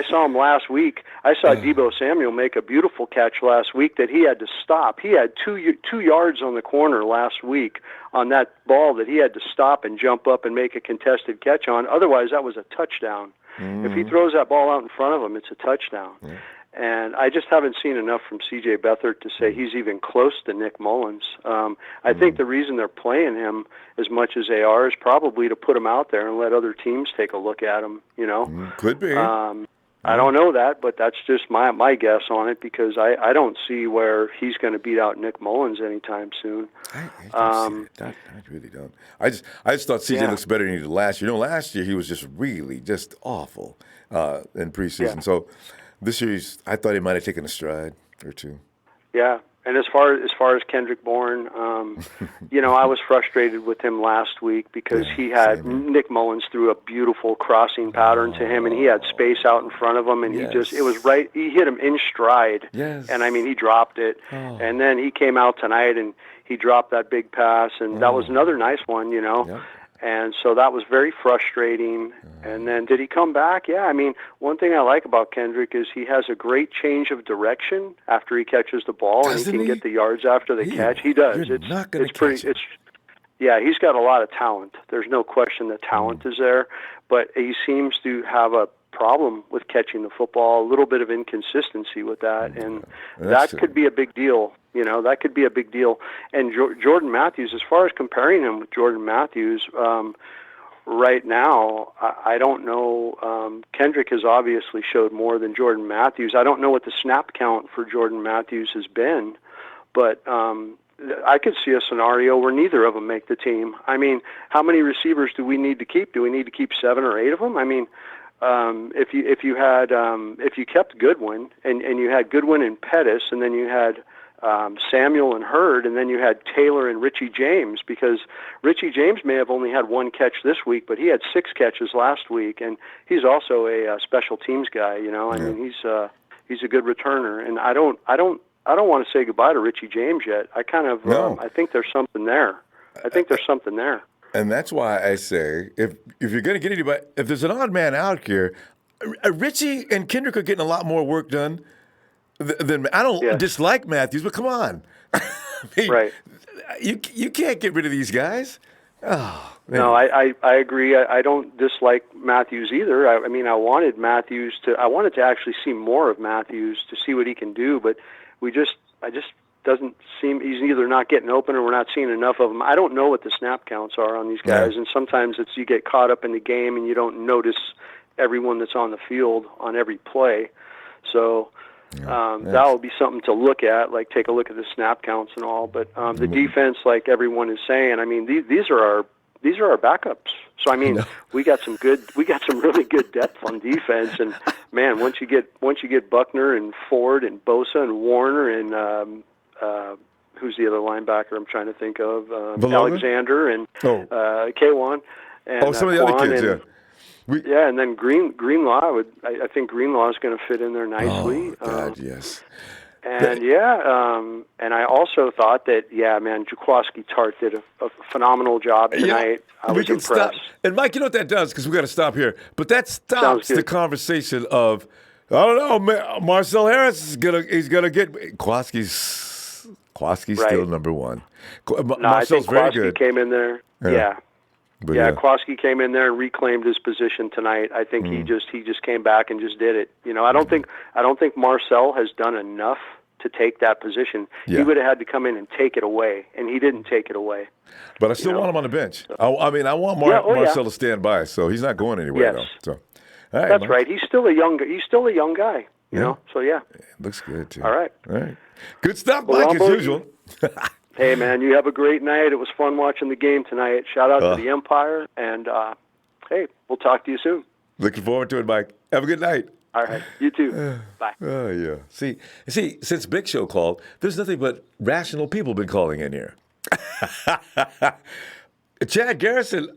saw him last week. I saw Deebo Samuel make a beautiful catch last week that he had to stop. He had 2 yards on the corner last week on that ball that he had to stop and jump up and make a contested catch on. Otherwise, that was a touchdown. If he throws that ball out in front of him, it's a touchdown. Yeah. And I just haven't seen enough from C.J. Beathard to say he's even close to Nick Mullins. I think the reason they're playing him as much as they are is probably to put him out there and let other teams take a look at him, Could be. I don't know that, but that's just my guess on it because I don't see where he's going to beat out Nick Mullins anytime soon. I really don't. I just thought C.J. looks better than he did last year. Last year he was just really just awful in preseason. Yeah. So this year I thought he might have taken a stride or two. Yeah. And as far as Kendrick Bourne, I was frustrated with him last week because he had Nick Mullins threw a beautiful crossing pattern to him, and he had space out in front of him, and it was right. He hit him in stride, and I mean he dropped it, and then he came out tonight and he dropped that big pass, and that was another nice one, Yep. And so that was very frustrating. And then did he come back? Yeah, I mean, one thing I like about Kendrick is he has a great change of direction after he catches the ball, and he can get the yards after the catch. He does. You're not going to catch it. he's got a lot of talent. There's no question that talent is there, but he seems to have a problem with catching the football, a little bit of inconsistency with that, and that could be a big deal. That could be a big deal. And Jordan Matthews, as far as comparing him with Jordan Matthews, right now, I don't know. Kendrick has obviously showed more than Jordan Matthews. I don't know what the snap count for Jordan Matthews has been, but I could see a scenario where neither of them make the team. I mean, how many receivers do we need to keep? Do we need to keep 7 or 8 of them? I mean, if you kept Goodwin and you had Goodwin and Pettis, and then you had Samuel and Hurd, and then you had Taylor and Richie James, because Richie James may have only had 1 catch this week, but he had 6 catches last week, and he's also a special teams guy. I mean, he's a good returner, and I don't want to say goodbye to Richie James yet. I kind of I think there's something there. And that's why I say, if you're going to get anybody, if there's an odd man out here, Richie and Kendrick are getting a lot more work done than I don't dislike Matthews, but come on. I mean, right. You can't get rid of these guys. Oh, man. No, I agree. I don't dislike Matthews either. I mean, I wanted to actually see more of Matthews to see what he can do, but I just doesn't seem, he's either not getting open or we're not seeing enough of him. I don't know what the snap counts are on these guys, and sometimes you get caught up in the game and you don't notice everyone that's on the field on every play. So that will be something to look at, like take a look at the snap counts and all. But the defense, like everyone is saying, I mean, these are our backups. So I mean, we got some really good depth on defense, and man, once you get Buckner and Ford and Bosa and Warner and who's the other linebacker I'm trying to think of, Alexander and K1 and some of the other kids, and then Greenlaw. I think Greenlaw is going to fit in there nicely. Oh God, yes. And and I also thought that, Jaquaski Tart did a phenomenal job tonight. I was impressed. Stop. And Mike, you know what that does? Because we got to stop here. But that stops the conversation of, I don't know, Marcel Harris he's gonna get Jaquaski's still number one. Marcel's very good. Came in there. Jaquaski came in there and reclaimed his position tonight. I think he just came back and just did it. I don't think Marcel has done enough to take that position. He would have had to come in and take it away, and he didn't take it away. But I still want him on the bench. I want Marcel to stand by, so he's not going anywhere though. So, all right, that's right. He's still a young guy. You know. So it looks good too. All right. Good stuff, Mike, as usual. Hey, man, you have a great night. It was fun watching the game tonight. Shout out to the Empire, and hey, we'll talk to you soon. Looking forward to it, Mike. Have a good night. All right, you too. Bye. Oh, yeah. See, since Big Show called, there's nothing but rational people been calling in here. Chad Garrison,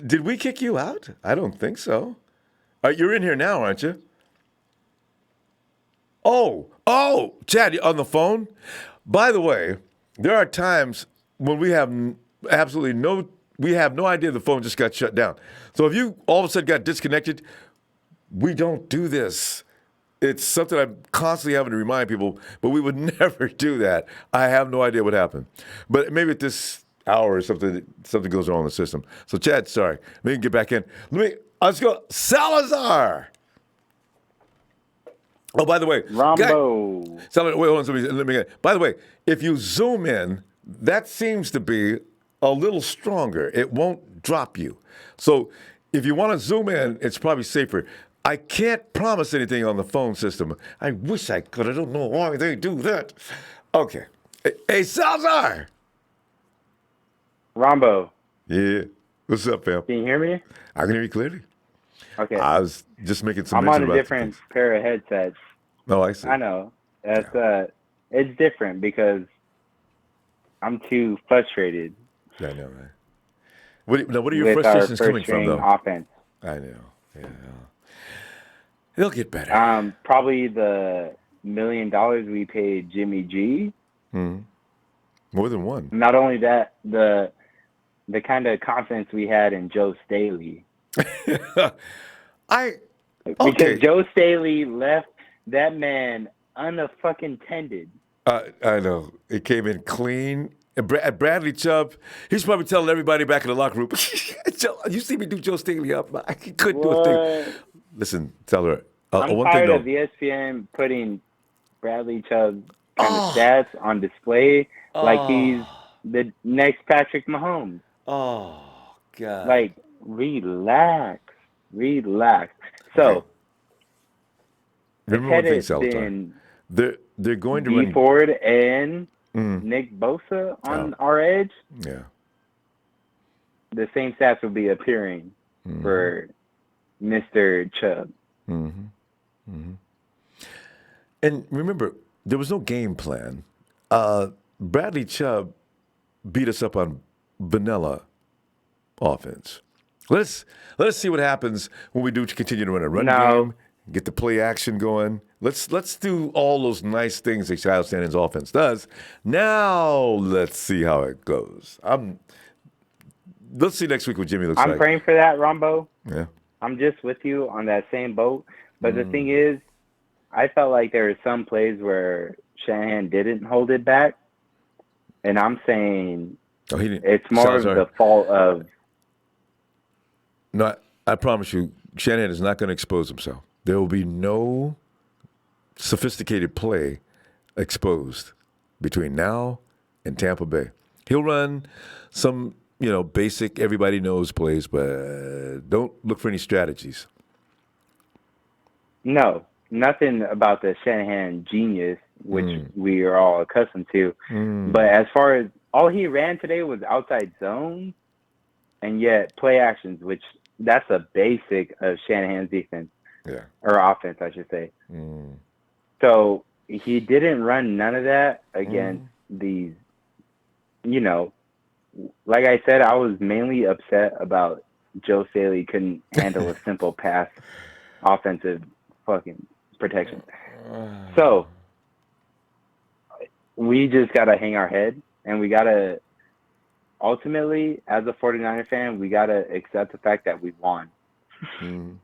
did we kick you out? I don't think so. You're in here now, aren't you? Oh, Chad, you on the phone? By the way, there are times when we have no idea the phone just got shut down. So if you all of a sudden got disconnected, we don't do this. It's something I'm constantly having to remind people, but we would never do that. I have no idea what happened. But maybe at this hour or something goes wrong in the system. So Chad, sorry. We can get back in. Let's go. Salazar. Oh, by the way, Ronbo. Wait, hold on. Let me get. By the way, if you zoom in, that seems to be a little stronger. It won't drop you. So if you want to zoom in, it's probably safer. I can't promise anything on the phone system. I wish I could. I don't know why they do that. Okay. Hey, Salazar. Ronbo. Yeah. What's up, fam? Can you hear me? I can hear you clearly. Okay. I was just making some. I'm on a different pair of headsets. Oh, I see. I know. That's it's different because I'm too frustrated. I know, man. What are your frustrations coming from, though? Offense. I know. Yeah. They'll get better. Probably the $1 million we paid Jimmy G. More than one. Not only that, the kind of confidence we had in Joe Staley. Because Joe Staley left that man unfucking tended. I know. It came in clean And Bradley Chubb, he's probably telling everybody back in the locker room, you see me do Joe Stingley up. He couldn't do a thing. Listen, tell her. I'm one tired thing, of ESPN putting Bradley Chubb kind of stats on display like he's the next Patrick Mahomes. Oh, God. Like, relax. So, okay. Remember one thing, it's Salvatore. been They're going to D run Ford and Nick Bosa on our edge. Yeah. The same stats will be appearing for Mr. Chubb. And remember, there was no game plan. Bradley Chubb beat us up on vanilla offense. Let's see what happens when we do continue to run a run game, get the play action going. Let's do all those nice things that Kyle Shanahan's offense does. Now let's see how it goes. Let's see next week what Jimmy looks like. I'm praying for that, Ronbo. Yeah. I'm just with you on that same boat. But the thing is, I felt like there were some plays where Shanahan didn't hold it back. And I'm saying it's more of the fault of... No, I promise you, Shanahan is not going to expose himself. There will be no sophisticated play exposed between now and Tampa Bay. He'll run some, basic, everybody knows plays, but don't look for any strategies. No, nothing about the Shanahan genius, which we are all accustomed to. But as far as all he ran today was outside zone and yet play actions, which that's a basic of Shanahan's defense. Yeah. Or offense, I should say. So he didn't run none of that against these, like I said, I was mainly upset about Joe Staley couldn't handle a simple pass offensive fucking protection. So we just got to hang our head, and we got to ultimately, as a 49er fan, we got to accept the fact that we won. And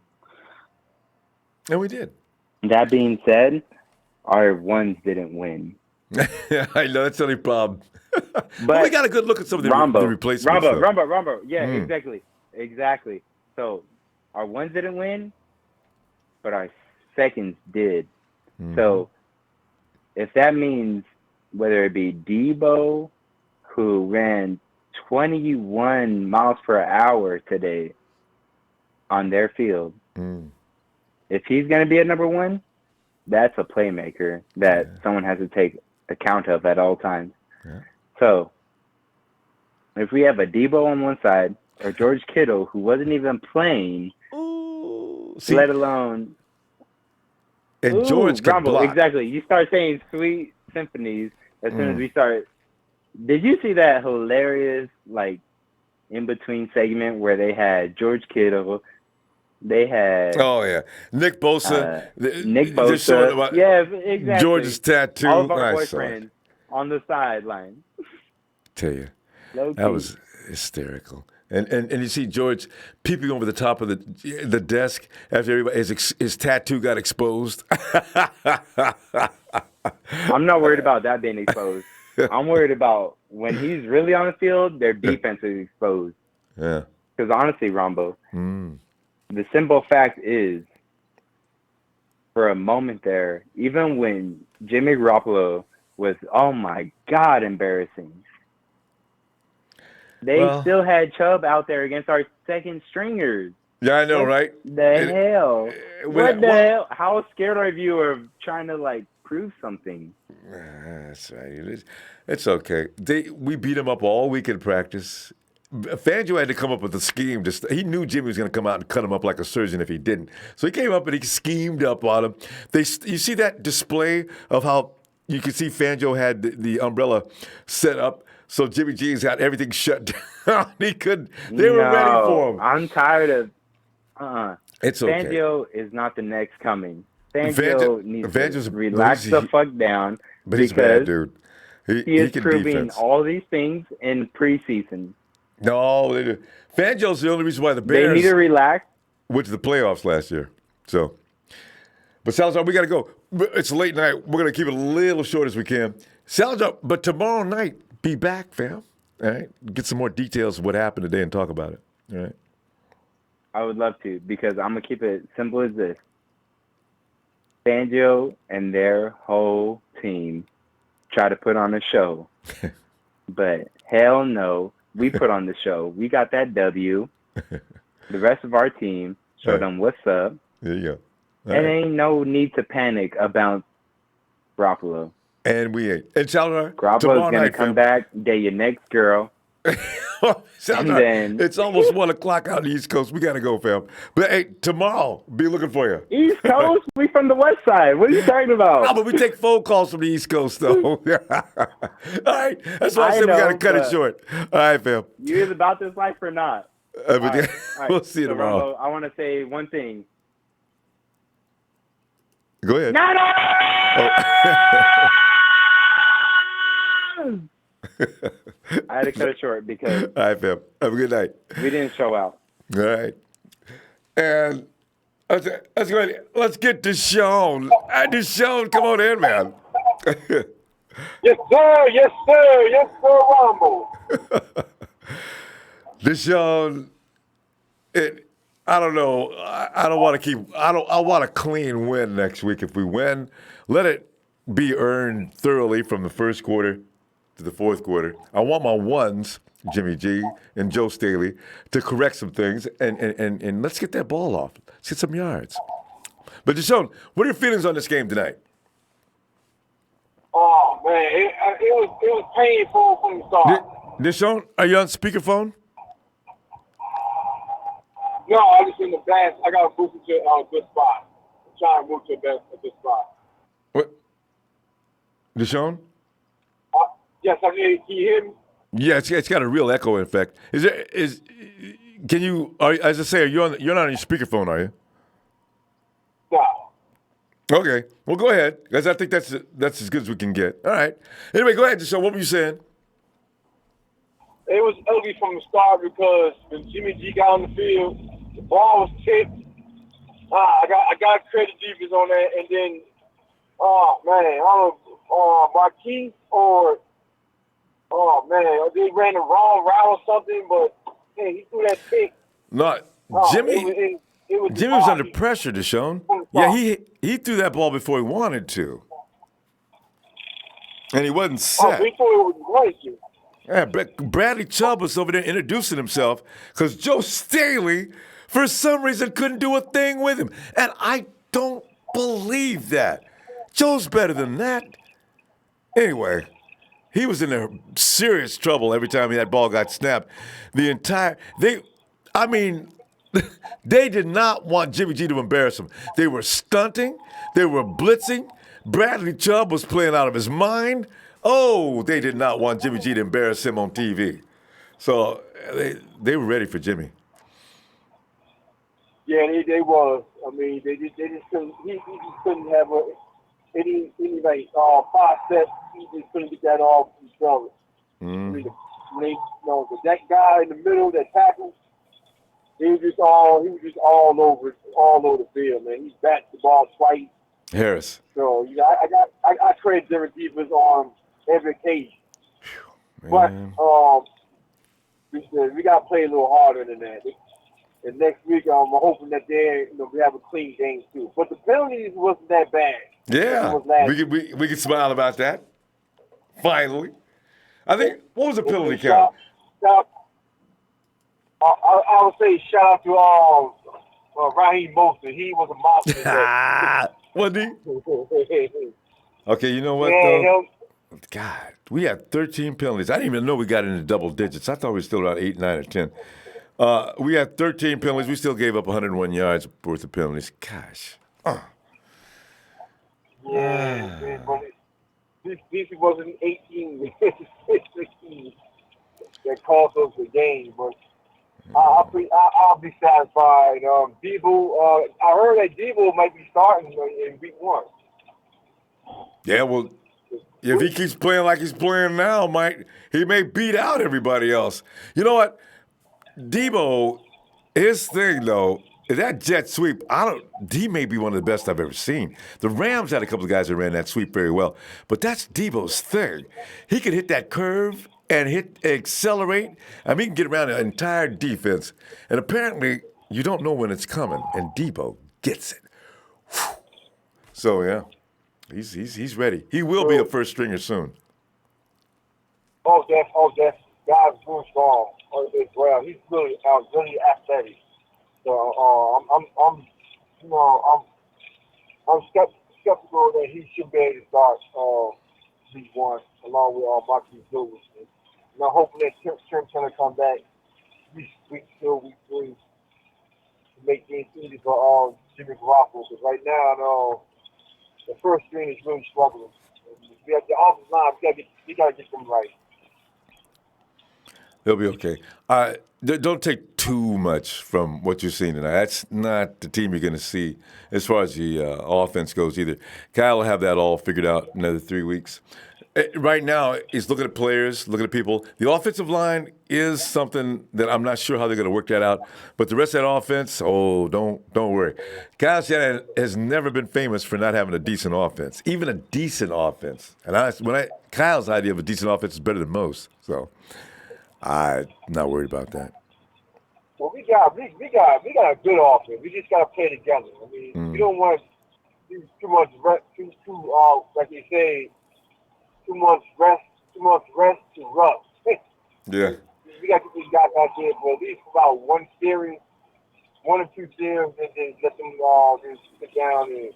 we did. That being said, our ones didn't win. I know, that's the only problem. But we got a good look at some of the replacements. Ronbo. Yeah, exactly. So our ones didn't win, but our seconds did. So if that means whether it be Debo, who ran 21 miles per hour today on their field, if he's going to be at number one, that's a playmaker that someone has to take account of at all times. So if we have a Debo on one side or George Kittle, who wasn't even playing, let alone... And George can block. Exactly. You start saying sweet symphonies as soon as we start. Did you see that hilarious, in-between segment where they had George Kittle, they had... Oh, yeah. Nick Bosa. Yeah, exactly. George's tattoo. All of our boyfriends on the sideline. Tell you, that was hysterical. And you see George peeping over the top of the desk after everybody his tattoo got exposed. I'm not worried about that being exposed. I'm worried about when he's really on the field, their defense is exposed. Yeah. Because honestly, Ronbo, the simple fact is, for a moment there, even when Jimmy Garoppolo was, oh my God, embarrassing. They still had Chubb out there against our second stringers. Yeah, I know, right? Hell? What the hell? How scared are you of trying to, prove something? That's right. It's okay. We beat him up all week in practice. Fangio had to come up with a scheme. He knew Jimmy was going to come out and cut him up like a surgeon if he didn't. So he came up and he schemed up on him. You see that display of how you can see Fangio had the umbrella set up so Jimmy G's had everything shut down. He couldn't. They were ready for him. I'm tired of. It's okay. Fangio is not the next coming. Fangio needs to relax the fuck down. But he's bad, dude. He is proving all these things in preseason. No, Fangio's the only reason why the Bears they need to relax. Went to the playoffs last year. So, but Salazar, we got to go. It's late night. We're going to keep it a little short as we can. Salazar, but tomorrow night, be back, fam. All right, get some more details of what happened today and talk about it. All right. I would love to, because I'm going to keep it simple as this. Fangio and their whole team try to put on a show, but hell no, we put on the show. We got that W. The rest of our team showed them what's up. There you go. And ain't no need to panic about Garoppolo. And we ain't. And Salvador, Garoppolo's going to come back, get your next girl. Then, it's almost 1 o'clock out on the East Coast. We got to go, fam. But hey, tomorrow, be looking for you. East Coast? We from the West Side. What are you talking about? No, but we take phone calls from the East Coast, though. All right. That's why I said we got to cut it short. All right, fam. You is about this life or not? All right. We'll see you tomorrow. Ronbo, I want to say one thing. Go ahead. I had to cut it short because. All right, fam. Have a good night. We didn't show out. All right. And let's go ahead. Let's get Deshaun. Deshaun, come on in, man. Yes, sir. Yes, sir. Yes, sir, Ronbo. Deshaun, I don't know. I don't want to keep. I want a clean win next week. If we win, let it be earned thoroughly from the first quarter to the fourth quarter. I want my ones, Jimmy G and Joe Staley, to correct some things and let's get that ball off. Let's get some yards. But Deshaun, what are your feelings on this game tonight? Oh man, it was painful from the start. Deshaun, are you on speakerphone? No, I was in the best. I got to move to a good spot. I'm trying to move to a good spot. What? Deshaun? Yes, I mean, can you hear me? Yeah, it's got a real echo effect. Can you? As I say, you're not on your speakerphone, are you? No. Okay. Well, go ahead, because I think that's as good as we can get. All right. Anyway, go ahead, Deshaun. What were you saying? It was ugly from the start because when Jimmy G got on the field, the ball was tipped. I got credit defense on that, and then, Marquise or. Oh, man, they ran the wrong route or something, but, man, he threw that pick. No, Jimmy, Jimmy was under pressure, Deshaun. Yeah, he threw that ball before he wanted to. And he wasn't set. Before he wanted to. Yeah, Bradley Chubb was over there introducing himself because Joe Staley, for some reason, couldn't do a thing with him. And I don't believe that. Joe's better than that. Anyway. He was in serious trouble every time that ball got snapped. They did not want Jimmy G to embarrass him. They were stunting. They were blitzing. Bradley Chubb was playing out of his mind. Oh, they did not want Jimmy G to embarrass him on TV. So they were ready for Jimmy. Yeah, they was. I mean, they just couldn't. He just couldn't have any like 5 steps. He just couldn't get that off his shoulders. I mean, that guy in the middle, that tackle, he was just all over the field, man. He batted the ball twice. Harris. So I credit their defense on every occasion. But we got to play a little harder than that. And next week, I'm hoping that we have a clean game too. But the penalties wasn't that bad. Yeah, we can smile about that. Finally, I think what was the penalty count? I would say shout out to Raheem Mostert. He was a monster. Wasn't he? Okay, you know what though? God, we had 13 penalties. I didn't even know we got into double digits. I thought we were still around 8, 9, or 10. We had 13 penalties. We still gave up 101 yards worth of penalties. Gosh. Yeah, but this wasn't 18, 16 that cost us the game. But I'll be satisfied. Debo, I heard that Debo might be starting in week 1. Yeah, well, if he keeps playing like he's playing now, he may beat out everybody else. You know what? Debo, his thing, though, that jet sweep, he may be one of the best I've ever seen. The Rams had a couple of guys that ran that sweep very well, but that's Debo's thing. He could hit that curve and accelerate. I mean, he can get around an entire defense. And apparently, you don't know when it's coming, and Debo gets it. Whew. So, yeah, he's ready. He will be a first stringer soon. Oh, that guy's really strong as well. He's really athletic. So I'm skeptical that he should be able to start week 1 along with Marquise Lewis. And I'm hoping that Trent Turner come back week 2, week 3 to make things easy for Jimmy Garoppolo. Because right now, the first string is really struggling. We have the offensive line. We gotta get them right. They'll be okay. Don't take too much from what you're seeing tonight. That's not the team you're going to see as far as the offense goes either. Kyle will have that all figured out in another 3 weeks. Right now, he's looking at players, looking at people. The offensive line is something that I'm not sure how they're going to work that out. But the rest of that offense, don't worry. Kyle Shanahan has never been famous for not having a decent offense, even a decent offense. And Kyle's idea of a decent offense is better than most. So I'm not worried about that. Well, we got a good offense. We just gotta play together. I mean, we don't want to do too much rest, like they say, too much rest to rust. Yeah. We got to get these guys out there for at least about 1 series, 1 or 2 series, and then let them just sit down and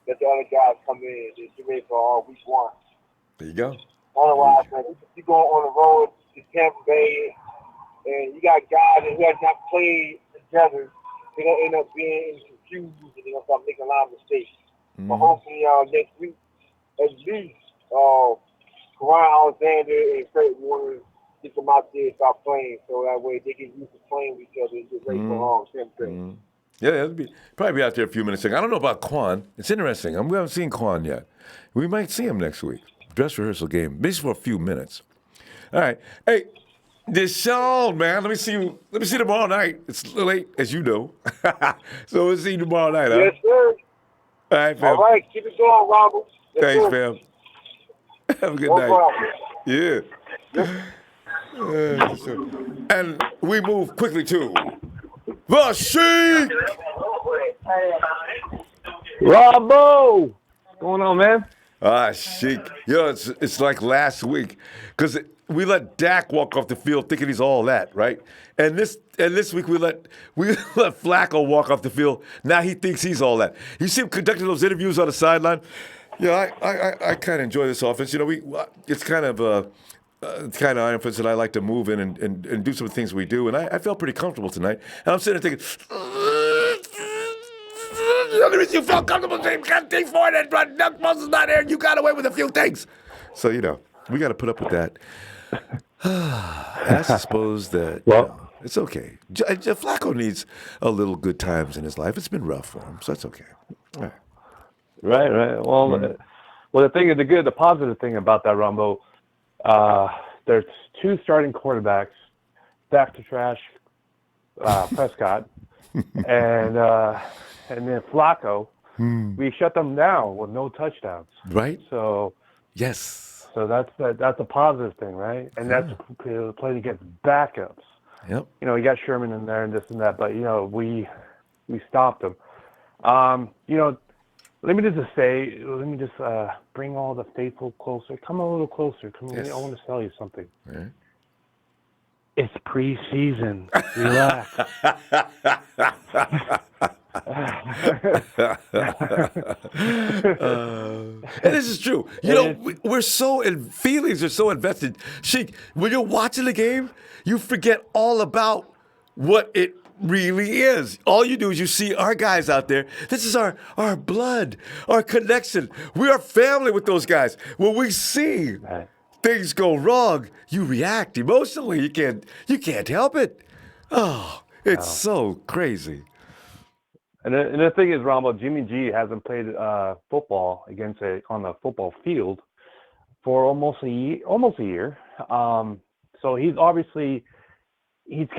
let the other guys come in and get ready for week 1. There you go. Otherwise, man, you go on the road to Tampa Bay, and you got guys who have not played together. They're going to end up being confused, and they're going to start making a lot of mistakes. But hopefully next week, at least, Karan Alexander and Fred Warner get them out there and start playing, so that way they get used to playing with each other and get ready for Tampa Bay. Yeah, it'll probably be out there a few minutes. I don't know about Quan. It's interesting. We haven't seen Quan yet. We might see him next week. Dress rehearsal game, maybe for a few minutes. All right. Hey, Deshaun, man, let me see you tomorrow night. It's a little late, as you know. So we'll see you tomorrow night, huh? Yes, sir. All right, fam. All right, keep it going, Robert. Yes, thanks, sir. fam. Have a good No night. problem. Yeah. And we move quickly to the Sheik. Ronbo! What's going on, man? Sheik. It's like last week because we let Dak walk off the field thinking he's all that, right? And this week we let Flacco walk off the field. Now he thinks he's all that. You see him conducting those interviews on the sideline. Yeah, I kind of enjoy this offense. It's kind of offense that I like to move in and do some of the things we do. And I felt pretty comfortable tonight. And I'm sitting there thinking, you felt comfortable saying D for it, and Doug Wilson's not there. You got away with a few things. So, we got to put up with that. I suppose that it's okay. Flacco needs a little good times in his life. It's been rough for him, so that's okay. All right. Right. Well, the positive thing about that, Ronbo, there's 2 starting quarterbacks, back to trash, Prescott, and then Flacco. We shut them down with no touchdowns. Right. So yes. So that's a positive thing, right? And that's playing against backups. Yep. You got Sherman in there and this and that, but we stopped them. Let me just bring all the faithful closer. Come a little closer. Come on, I want to tell you something. Right. It's preseason. Relax. And this is true. We're feelings are so invested. Sheik, when you're watching the game, you forget all about what it really is. All you do is you see our guys out there. This is our blood, our connection. We are family with those guys. When we see things go wrong, you react emotionally. You can't help it. Oh, it's so crazy. And the thing is, Ronbo, Jimmy G hasn't played football on the football field for almost a year. So he's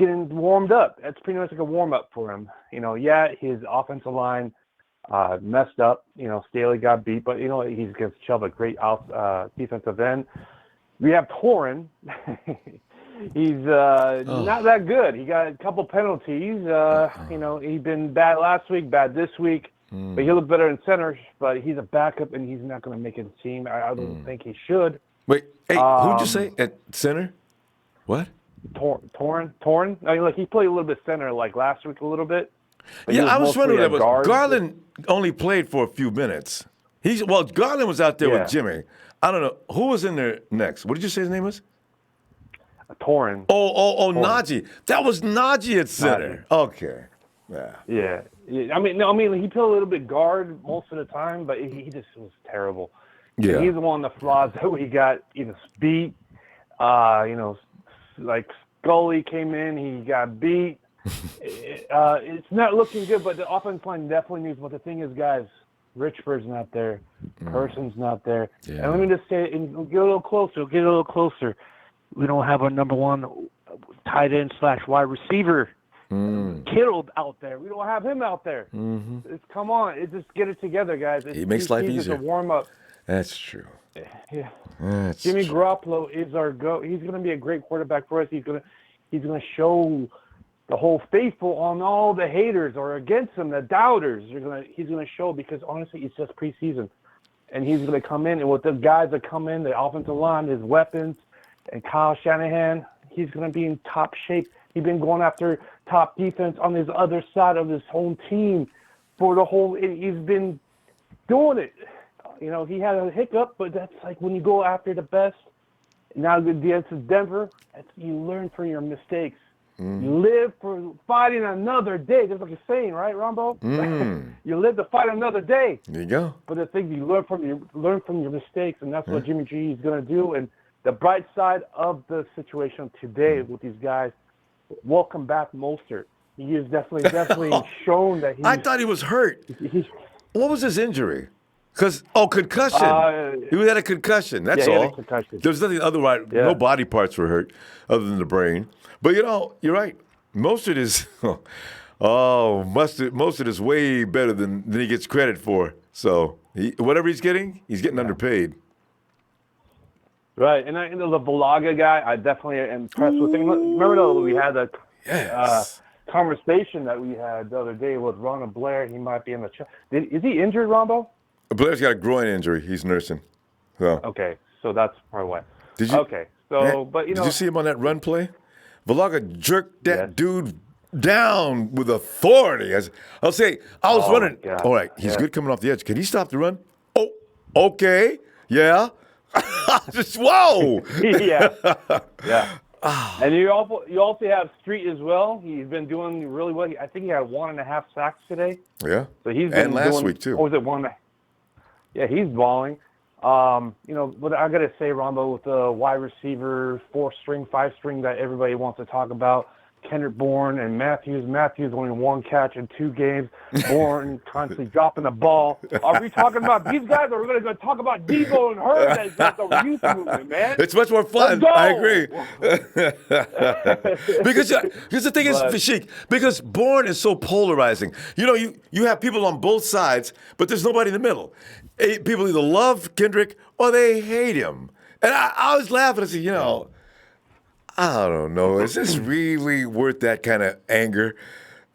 getting warmed up. That's pretty much like a warm up for him. His offensive line messed up. Staley got beat, but he's against Chubb, a great defensive end. we have Torin. He's not that good. He got a couple penalties. He's been bad last week, bad this week. But he looked better in center. But he's a backup, and he's not going to make it team. I don't think he should. Wait, hey, who'd you say at center? What? Torin. I mean, he played a little bit center like last week a little bit. Yeah, I was wondering that. Garland only played for a few minutes. Garland was out there with Jimmy. I don't know who was in there next. What did you say his name was? Torin. Oh, Najee. That was Najee at center. Najee. Okay. Yeah. I mean, he played a little bit guard most of the time, but he just was terrible. Yeah. He's one of the flaws that we got, beat. Like Scully came in, he got beat. It's not looking good, but the offensive line definitely needs. But the thing is, guys, Richford's not there. Person's not there. Yeah. And let me just say, and get a little closer. We don't have our number one tight end / wide receiver, Kittle, out there. We don't have him out there. Come on. Just get it together, guys. He makes life easier. It's a warm-up. That's true. Yeah. That's Jimmy true. Garoppolo is our go. He's going to be a great quarterback for us. He's going to show the whole faithful on all the haters or against him, the doubters. He's going to show, because honestly, it's just preseason, and he's going to come in, and with the guys that come in, the offensive line, his weapons, and Kyle Shanahan, he's going to be in top shape. He's been going after top defense on his other side of his home team for the whole. He's been doing it. He had a hiccup, but that's like when you go after the best. Now against Denver, you learn from your mistakes. You live for fighting another day. That's like you're saying, right, Ronbo? You live to fight another day. There you go. But the thing, you learn from your mistakes, and that's what Jimmy G is going to do. And the bright side of the situation today with these guys, welcome back Mostert. He is definitely shown that I thought he was hurt. What was his injury? Concussion. He had a concussion. That's all. Concussion. There's nothing otherwise. Yeah. No body parts were hurt other than the brain. But you're right. Mostert is. Mostert is way better than he gets credit for. So whatever he's getting underpaid. Right, and the Vulaga guy, I definitely am impressed with him. Remember, we had a conversation that we had the other day with Ron Blair. He might be in the chat. Is he injured, Rombo? Blair's got a groin injury. He's nursing. So. Okay, so that's probably why. Did you? Okay, so did you see him on that run play? Vulaga jerked that dude down with authority. I was wondering. All right, he's good coming off the edge. Can he stop the run? Oh, okay, yeah. Just whoa. Yeah. And you also have Street as well. He's been doing really well. I think he had 1.5 sacks today. Yeah. So he's been last week too. Or was it 1? Yeah, he's balling. But I gotta say, Rombo, with the wide receiver 4-string, 5-string that everybody wants to talk about, Kendrick Bourne and Matthews. Matthews only 1 catch in 2 games. Bourne constantly dropping the ball. Are we talking about these guys, or are we going to talk about Debo and Hurd? That's the youth movement, man. It's much more fun. I agree. Because the thing is, Sheik, because Bourne is so polarizing. You have people on both sides, but there's nobody in the middle. People either love Kendrick or they hate him. And I was laughing and said, I don't know. Is this really worth that kind of anger?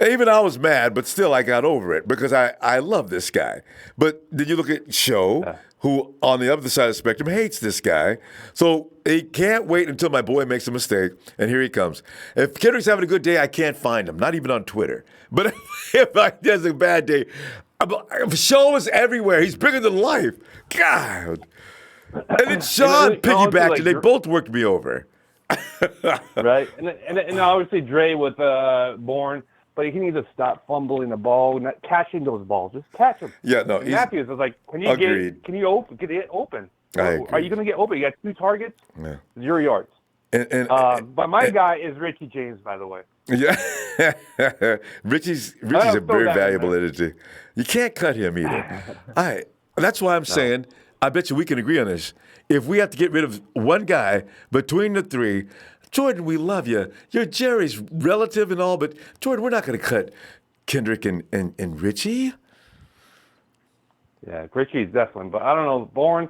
Even I was mad, but still I got over it because I love this guy. But then you look at Show, who on the other side of the spectrum hates this guy. So he can't wait until my boy makes a mistake, and here he comes. If Kendrick's having a good day, I can't find him, not even on Twitter. But if he has a bad day, Show is everywhere. He's bigger than life. God. And then Sean piggybacked, and they both worked me over. Right, and obviously Dre with Bourne, but he needs to stop fumbling the ball, not catching those balls. Just catch them. Yeah, no. Matthews was like, can you get it open? Are you going to get open? You got 2 targets, 0 yards. But my guy is Richie James, by the way. Yeah, Richie's a very valuable entity. You can't cut him either. That's why I'm saying, I bet you we can agree on this. If we have to get rid of one guy between the 3, Jordan, we love you. You're Jerry's relative and all, but Jordan, we're not going to cut Kendrick and Richie. Yeah, Richie's definitely, but I don't know. Bourne,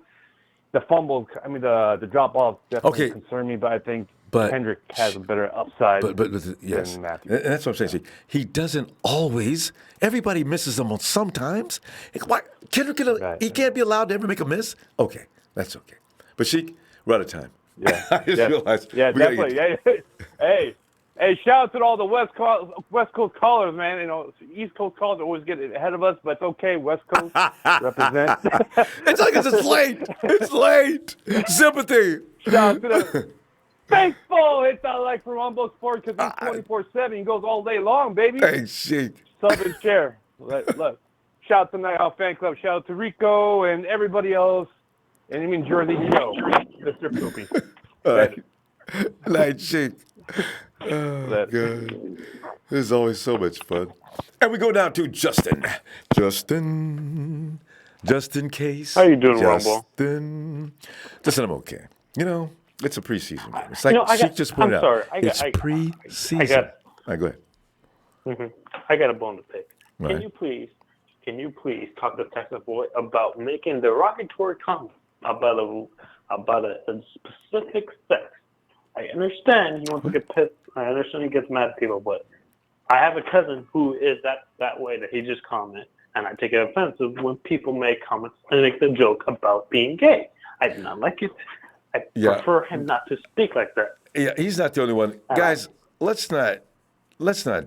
the fumbles, I mean, the drop-offs definitely concern me, but I think Kendrick has a better upside yes. than Matthew. And that's what I'm saying. He doesn't always. Everybody misses them sometimes. Why? Kendrick, he can't be allowed to ever make a miss? Okay, that's okay. But Sheik, we're out of time. Yeah. I just realized. Yeah, definitely. Hey, shout out to all the West Coast callers, man. You know, East Coast callers always get ahead of us, but it's okay. West Coast represent. It's like it's late. It's late. Sympathy. Shout out to the faithful. It's not like for Ronbo Sports because he's 24/7. He goes all day long, baby. Hey, Sheik. Sub and share. Look. Shout out to Night Owl Fan Club. Shout out to Rico and everybody else. And I mean Jersey Joe, Mr. Poopy. All right. Night, Sheik. Oh, God. This is always so much fun. And we go down to Justin. Just in case. How you doing, Ronbo? Justin, I'm okay. You know, it's a preseason game. It's like Sheik just pointed out. It's preseason. All right, go ahead. Mm-hmm. I got a bone to pick. Right. Can you please talk to Texas Boy about making derogatory comments about a specific sex? I understand he wants to get pissed. I understand he gets mad at people, but I have a cousin who is that way, that he just comments, and I take it offensive when people make comments and make the joke about being gay. I do not like it. I prefer him not to speak like that. Yeah, he's not the only one. Guys, let's not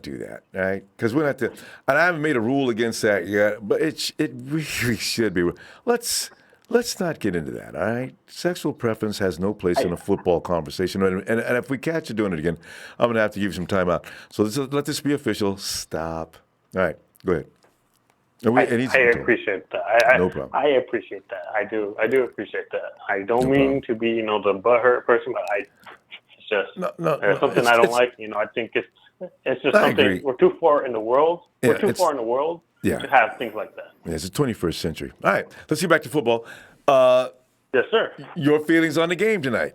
do that, all right? Because we're not and I haven't made a rule against that yet, but it really should be. Let's not get into that, all right? Sexual preference has no place in a football conversation. And if we catch you doing it again, I'm going to have to give you some time out. So let this be official. Stop. All right, go ahead. I appreciate that. No problem. I appreciate that. I do appreciate that. I don't mean to be, the butthurt person, but it's just there's something I don't like. I think it's just something. We're too far in the world. We're too far in the world to have things like that. Yeah, it's the 21st century. All right, let's get back to football. Yes, sir. Your feelings on the game tonight?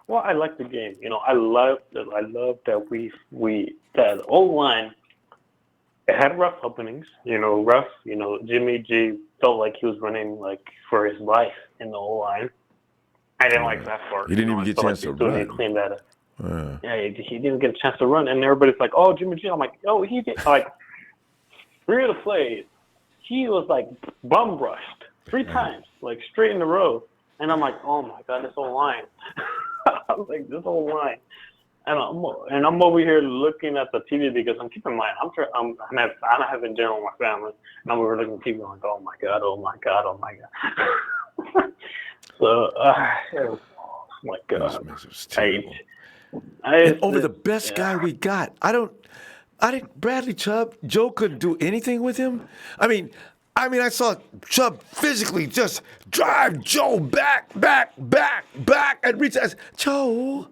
Well, I like the game. I love that that O-line. It had rough openings. Jimmy G felt like he was running for his life in the O-line. I didn't like that part. He didn't even get a chance to run. Clean that up. He didn't get a chance to run, and everybody's like, "Oh, Jimmy G." I'm like, "Oh, he did." 3 of the plays, he was bum brushed 3 times, straight in a row, and I'm like, "Oh my God, this whole line!" I was like, "This whole line," and I'm over here looking at the TV because I'm keeping in mind I'm having dinner with my family, and I'm over looking at the TV like, "Oh my God, oh my God, oh my God." So, oh my God, over the best guy we got. I didn't. Bradley Chubb. Joe couldn't do anything with him. I mean, I saw Chubb physically just drive Joe back, and reach us. Joe,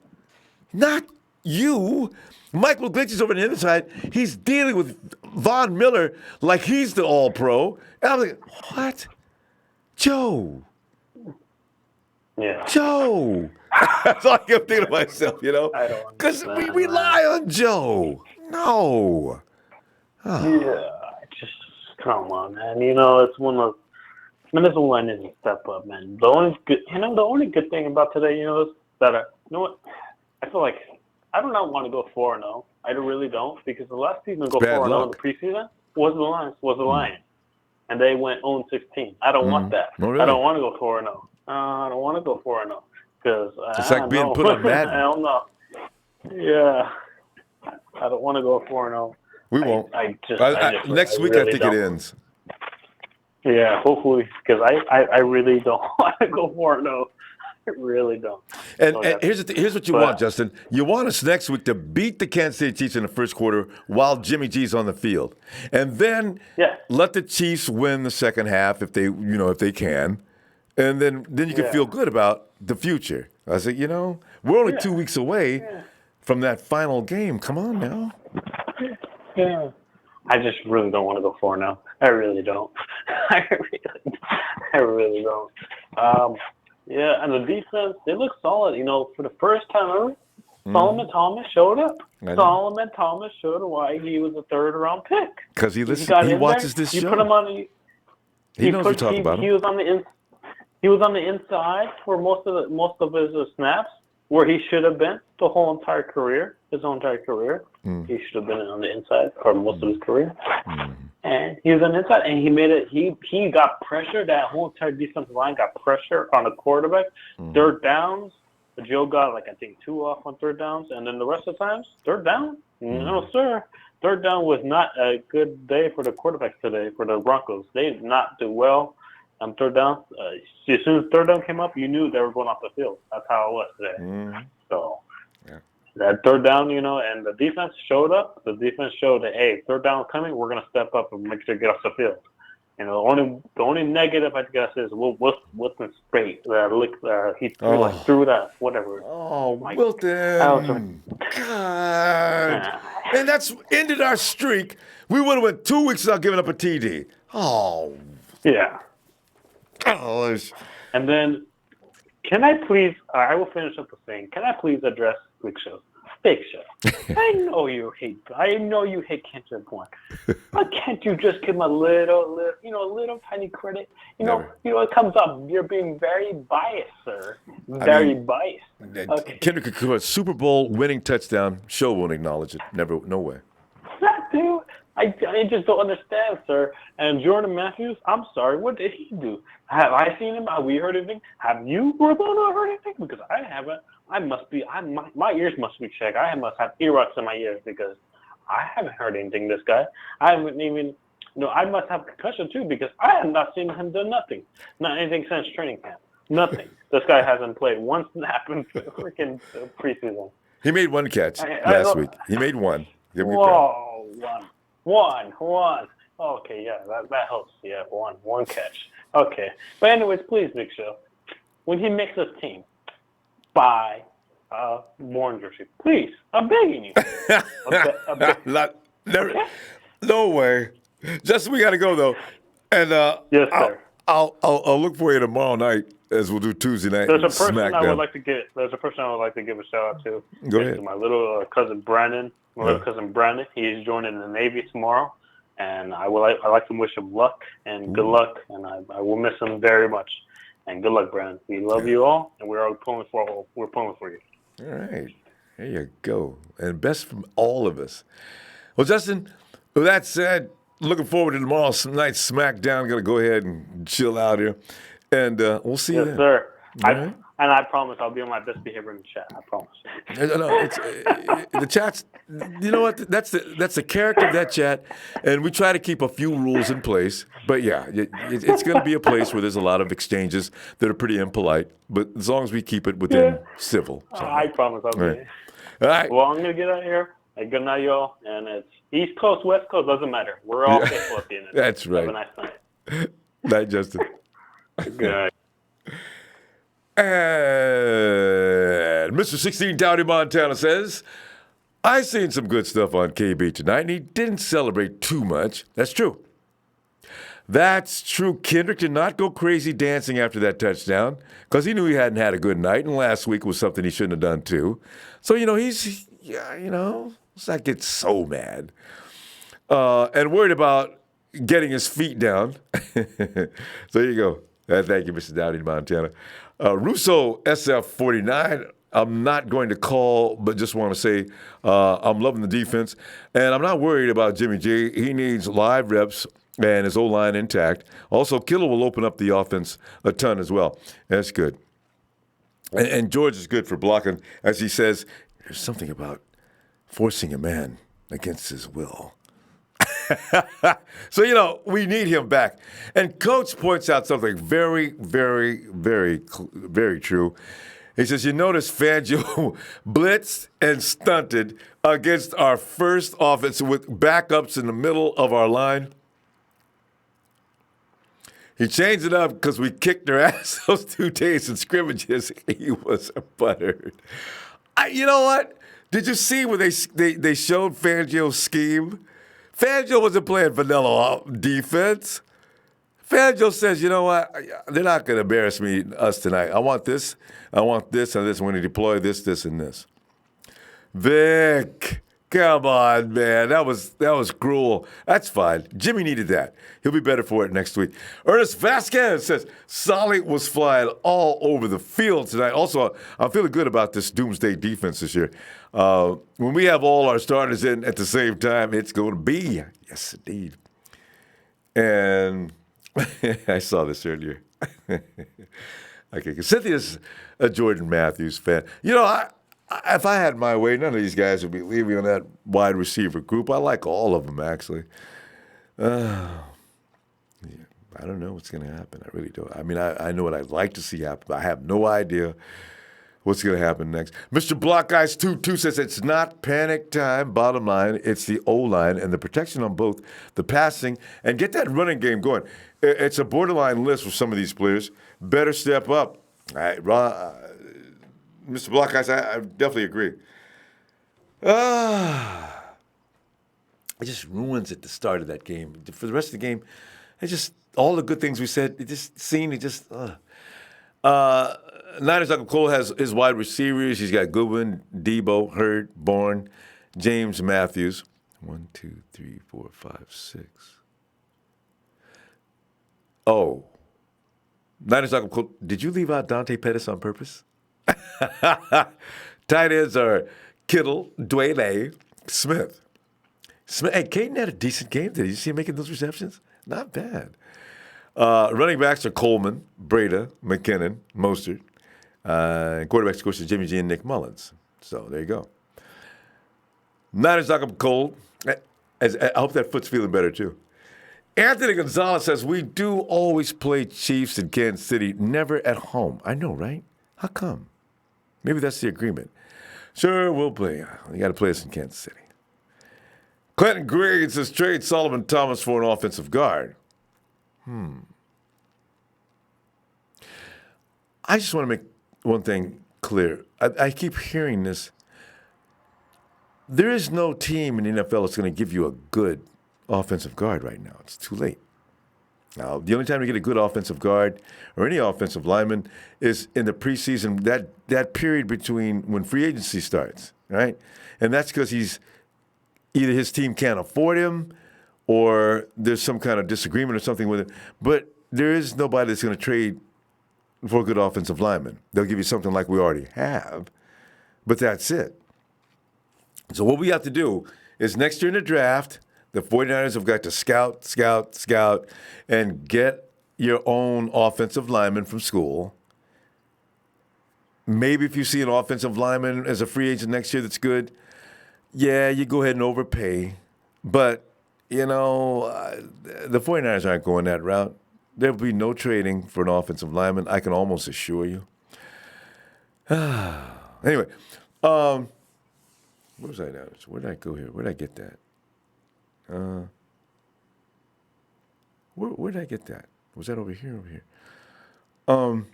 not you. Michael Glitch is over on the other side. He's dealing with Von Miller like he's the All-Pro. And I was like, what? Joe. Yeah. Joe. That's all I kept thinking to myself, because we rely on Joe. No. Oh. Yeah, just come on, man. It's one of this one needs to step up, man. The only good thing about today, is that I feel like I do not want to go 4-0. I really don't, because the last season to go 4-0 in the preseason was the Lions, and they went 0-16. I don't want that. Oh, really? I don't want to go 4-0. I don't want to go 4-0 because it's like being put on Madden. I don't know. Yeah. I don't want to go 4-0. We won't. Next week, I think it ends. Yeah, hopefully, because I really don't want to go 4-0. I really don't. And here's what you want, Justin. You want us next week to beat the Kansas City Chiefs in the first quarter while Jimmy G's on the field, and then let the Chiefs win the second half if they can, and then you can feel good about the future. I said, we're only 2 weeks away from that final game. Come on now. Yeah. I just really don't want to go 4-0. I really don't. I really don't. And the defense, they look solid. For the first time ever, Solomon Thomas showed up. Solomon Thomas showed why he was a third-round pick. Because he watches this show. You put him on he knows we talk about him. He was on the He was on the inside for most of his snaps, where he should have been his whole entire career. He should have been on the inside for most of his career. And he was on the inside, and he made it. He got pressure. That whole entire defensive line got pressure on the quarterback. Third downs, Joe got I think 2 off on third downs, and then the rest of the times, third down, no sir. Third down was not a good day for the quarterbacks today for the Broncos. They did not do well on third down. As soon as third down came up, you knew they were going off the field. That's how it was today. So that third down, and the defense showed up. The defense showed that, hey, third down is coming. We're going to step up and make sure to get off the field. And the only negative I gotta say is Wilson's spray. He threw that whatever. Oh, Wilton! God, and that's ended our streak. We would have went 2 weeks without giving up a TD. Oh, yeah. Gosh. And then, can I please? I will finish up with saying, can I please address Big Show? Big Show. I know you hate Kendrick Bourne. But can't you just give him a little tiny credit? It comes up. You're being very biased, sir. Very biased. Okay. Kendrick could do a Super Bowl winning touchdown. Show won't acknowledge it. Never, no way. Dude, I just don't understand, sir. And Jordan Matthews, I'm sorry, what did he do? Have I seen him? Have we heard anything? Have you, Robono, heard anything? Because I haven't. My ears must be checked. I must have earwax in my ears because I haven't heard anything. This guy, I haven't even. I must have concussion too because I have not seen him do nothing. Not anything since training camp. Nothing. This guy hasn't played one snap in freaking preseason. He made one catch last week. He made one. Whoa, one. Okay, yeah, that helps. Yeah, one catch. Okay, but anyways, please, Big Show, when he makes his team, buy a Bourne jersey, please. I'm begging you. No way. Justin, we got to go though, and yes, sir. I'll look for you tomorrow night as we'll do Tuesday night. There's a person I would like to give a shout out to. Go ahead. To my little cousin Brandon. He's joining the Navy tomorrow, and I like to wish him luck and good luck, and I will miss him very much. And good luck, Brandon. We love you all, and we're pulling for you. All right, there you go, and best from all of us. Well, Justin, with that said, looking forward to tomorrow night's SmackDown. Going to go ahead and chill out here, and we'll see you then. Yes, sir. Right? And I promise I'll be on my best behavior in the chat. I promise. No, it's the chat's. You know what? That's the character of that chat, and we try to keep a few rules in place. But yeah, it's going to be a place where there's a lot of exchanges that are pretty impolite. But as long as we keep it within civil. So. I promise I'll be. All right. Well, I'm gonna get out of here. Good night, y'all. And it's East Coast, West Coast, doesn't matter. We're all faithful at the end of it. That's right. Have a nice night. Night, Justin. Good night. And Mr. 16 Dowdy Montana says, I seen some good stuff on KB tonight, and he didn't celebrate too much. That's true. That's true. Kendrick did not go crazy dancing after that touchdown because he knew he hadn't had a good night, and last week was something he shouldn't have done too. So, let's not get so mad. And worried about getting his feet down. So there you go. Thank you, Mr. Dowdy Montana. Russo SF49, I'm not going to call, but just want to say I'm loving the defense. And I'm not worried about Jimmy G. He needs live reps and his O-line intact. Also, Killer will open up the offense a ton as well. That's good. And George is good for blocking. As he says, there's something about forcing a man against his will. So, we need him back. And Coach points out something very, very, very, very true. He says, you notice Fangio blitzed and stunted against our first offense with backups in the middle of our line. He changed it up because we kicked their ass those 2 days in scrimmages. He was buttered. You know what? Did you see when they showed Fangio's scheme? Fangio wasn't playing vanilla defense. Fangio says, you know what? They're not going to embarrass us tonight. I want this, and this. When they deploy this, and this. Vic, Come on, man. That was cruel. That's fine. Jimmy needed that. He'll be better for it next week. Ernest Vasquez says, Solly was flying all over the field tonight. Also, I'm feeling good about this doomsday defense this year. When we have all our starters in at the same time, it's going to be. Yes, indeed. And I saw this earlier. Okay, Cynthia's a Jordan Matthews fan. You know, if I had my way, none of these guys would be leaving on that wide receiver group. I like all of them, actually. Yeah, I don't know what's going to happen. I really don't. I mean, I know what I'd like to see happen, but I have no idea what's going to happen next. Mr. Block Guys 22 says it's not panic time. Bottom line, it's the O-line and the protection on both the passing and get that running game going. It's a borderline list for some of these players. Better step up. All right, Mr. Block Guys, I definitely agree. It just ruins at the start of that game. For the rest of the game, it's just all the good things we said. Niners Uncle Cole has his wide receivers. He's got Goodwin, Debo, Hurd, Bourne, James Matthews. 1, 2, 3, 4, 5, 6. Oh. Niners Uncle Cole, did you leave out Dante Pettis on purpose? Tight ends are Kittle, Dwayne, Smith. Hey, Caden had a decent game today. Did you see him making those receptions? Not bad. Running backs are Coleman, Breda, McKinnon, Mostert. And quarterbacks, of course, are Jimmy G and Nick Mullins. So there you go. Niners knock up cold. I hope that foot's feeling better, too. Anthony Gonzalez says, we do always play Chiefs in Kansas City, never at home. I know, right? How come? Maybe that's the agreement. Sure, we'll play. You got to play us in Kansas City. Clinton Green says, trade Solomon Thomas for an offensive guard. I just want to make one thing clear. I keep hearing this. There is no team in the NFL that's going to give you a good offensive guard right now. It's too late. Now, the only time you get a good offensive guard or any offensive lineman is in the preseason, that period between when free agency starts, right? And that's because either his team can't afford him or there's some kind of disagreement or something with him. But there is nobody that's going to trade for a good offensive lineman. They'll give you something like we already have, but that's it. So what we have to do is next year in the draft, the 49ers have got to scout, and get your own offensive lineman from school. Maybe if you see an offensive lineman as a free agent next year that's good, yeah, you go ahead and overpay. But, the 49ers aren't going that route. There will be no trading for an offensive lineman, I can almost assure you. Anyway, where was I now? Where did I go here? Where did I get that? Where did I get that? Was that over here? And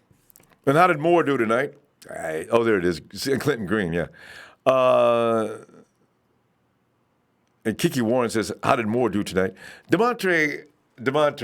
how did Moore do tonight? There it is. Clinton Green, yeah. And Kiki Warren says, how did Moore do tonight? Demontre. Him and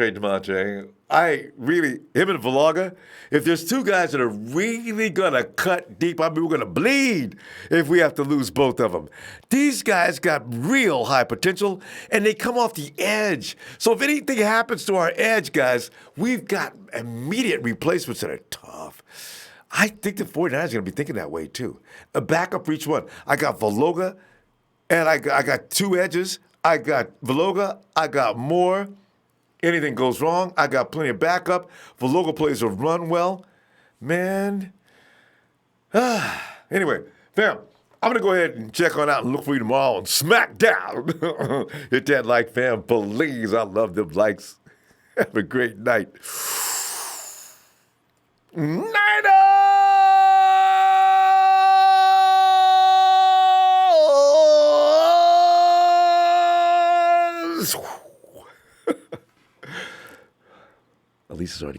Valaga, if there's two guys that are really going to cut deep, we're going to bleed if we have to lose both of them. These guys got real high potential, and they come off the edge. So if anything happens to our edge guys, we've got immediate replacements that are tough. I think the 49ers are going to be thinking that way, too. A backup for each one. I got Valaga, and I got two edges. I got Valaga, I got Moore. Anything goes wrong, I got plenty of backup. Valaga plays a run well. Man. Anyway, fam, I'm going to go ahead and check on out and look for you tomorrow on SmackDown. Hit that like, fam, please. I love them likes. Have a great night. Niners! Elisa's already gone.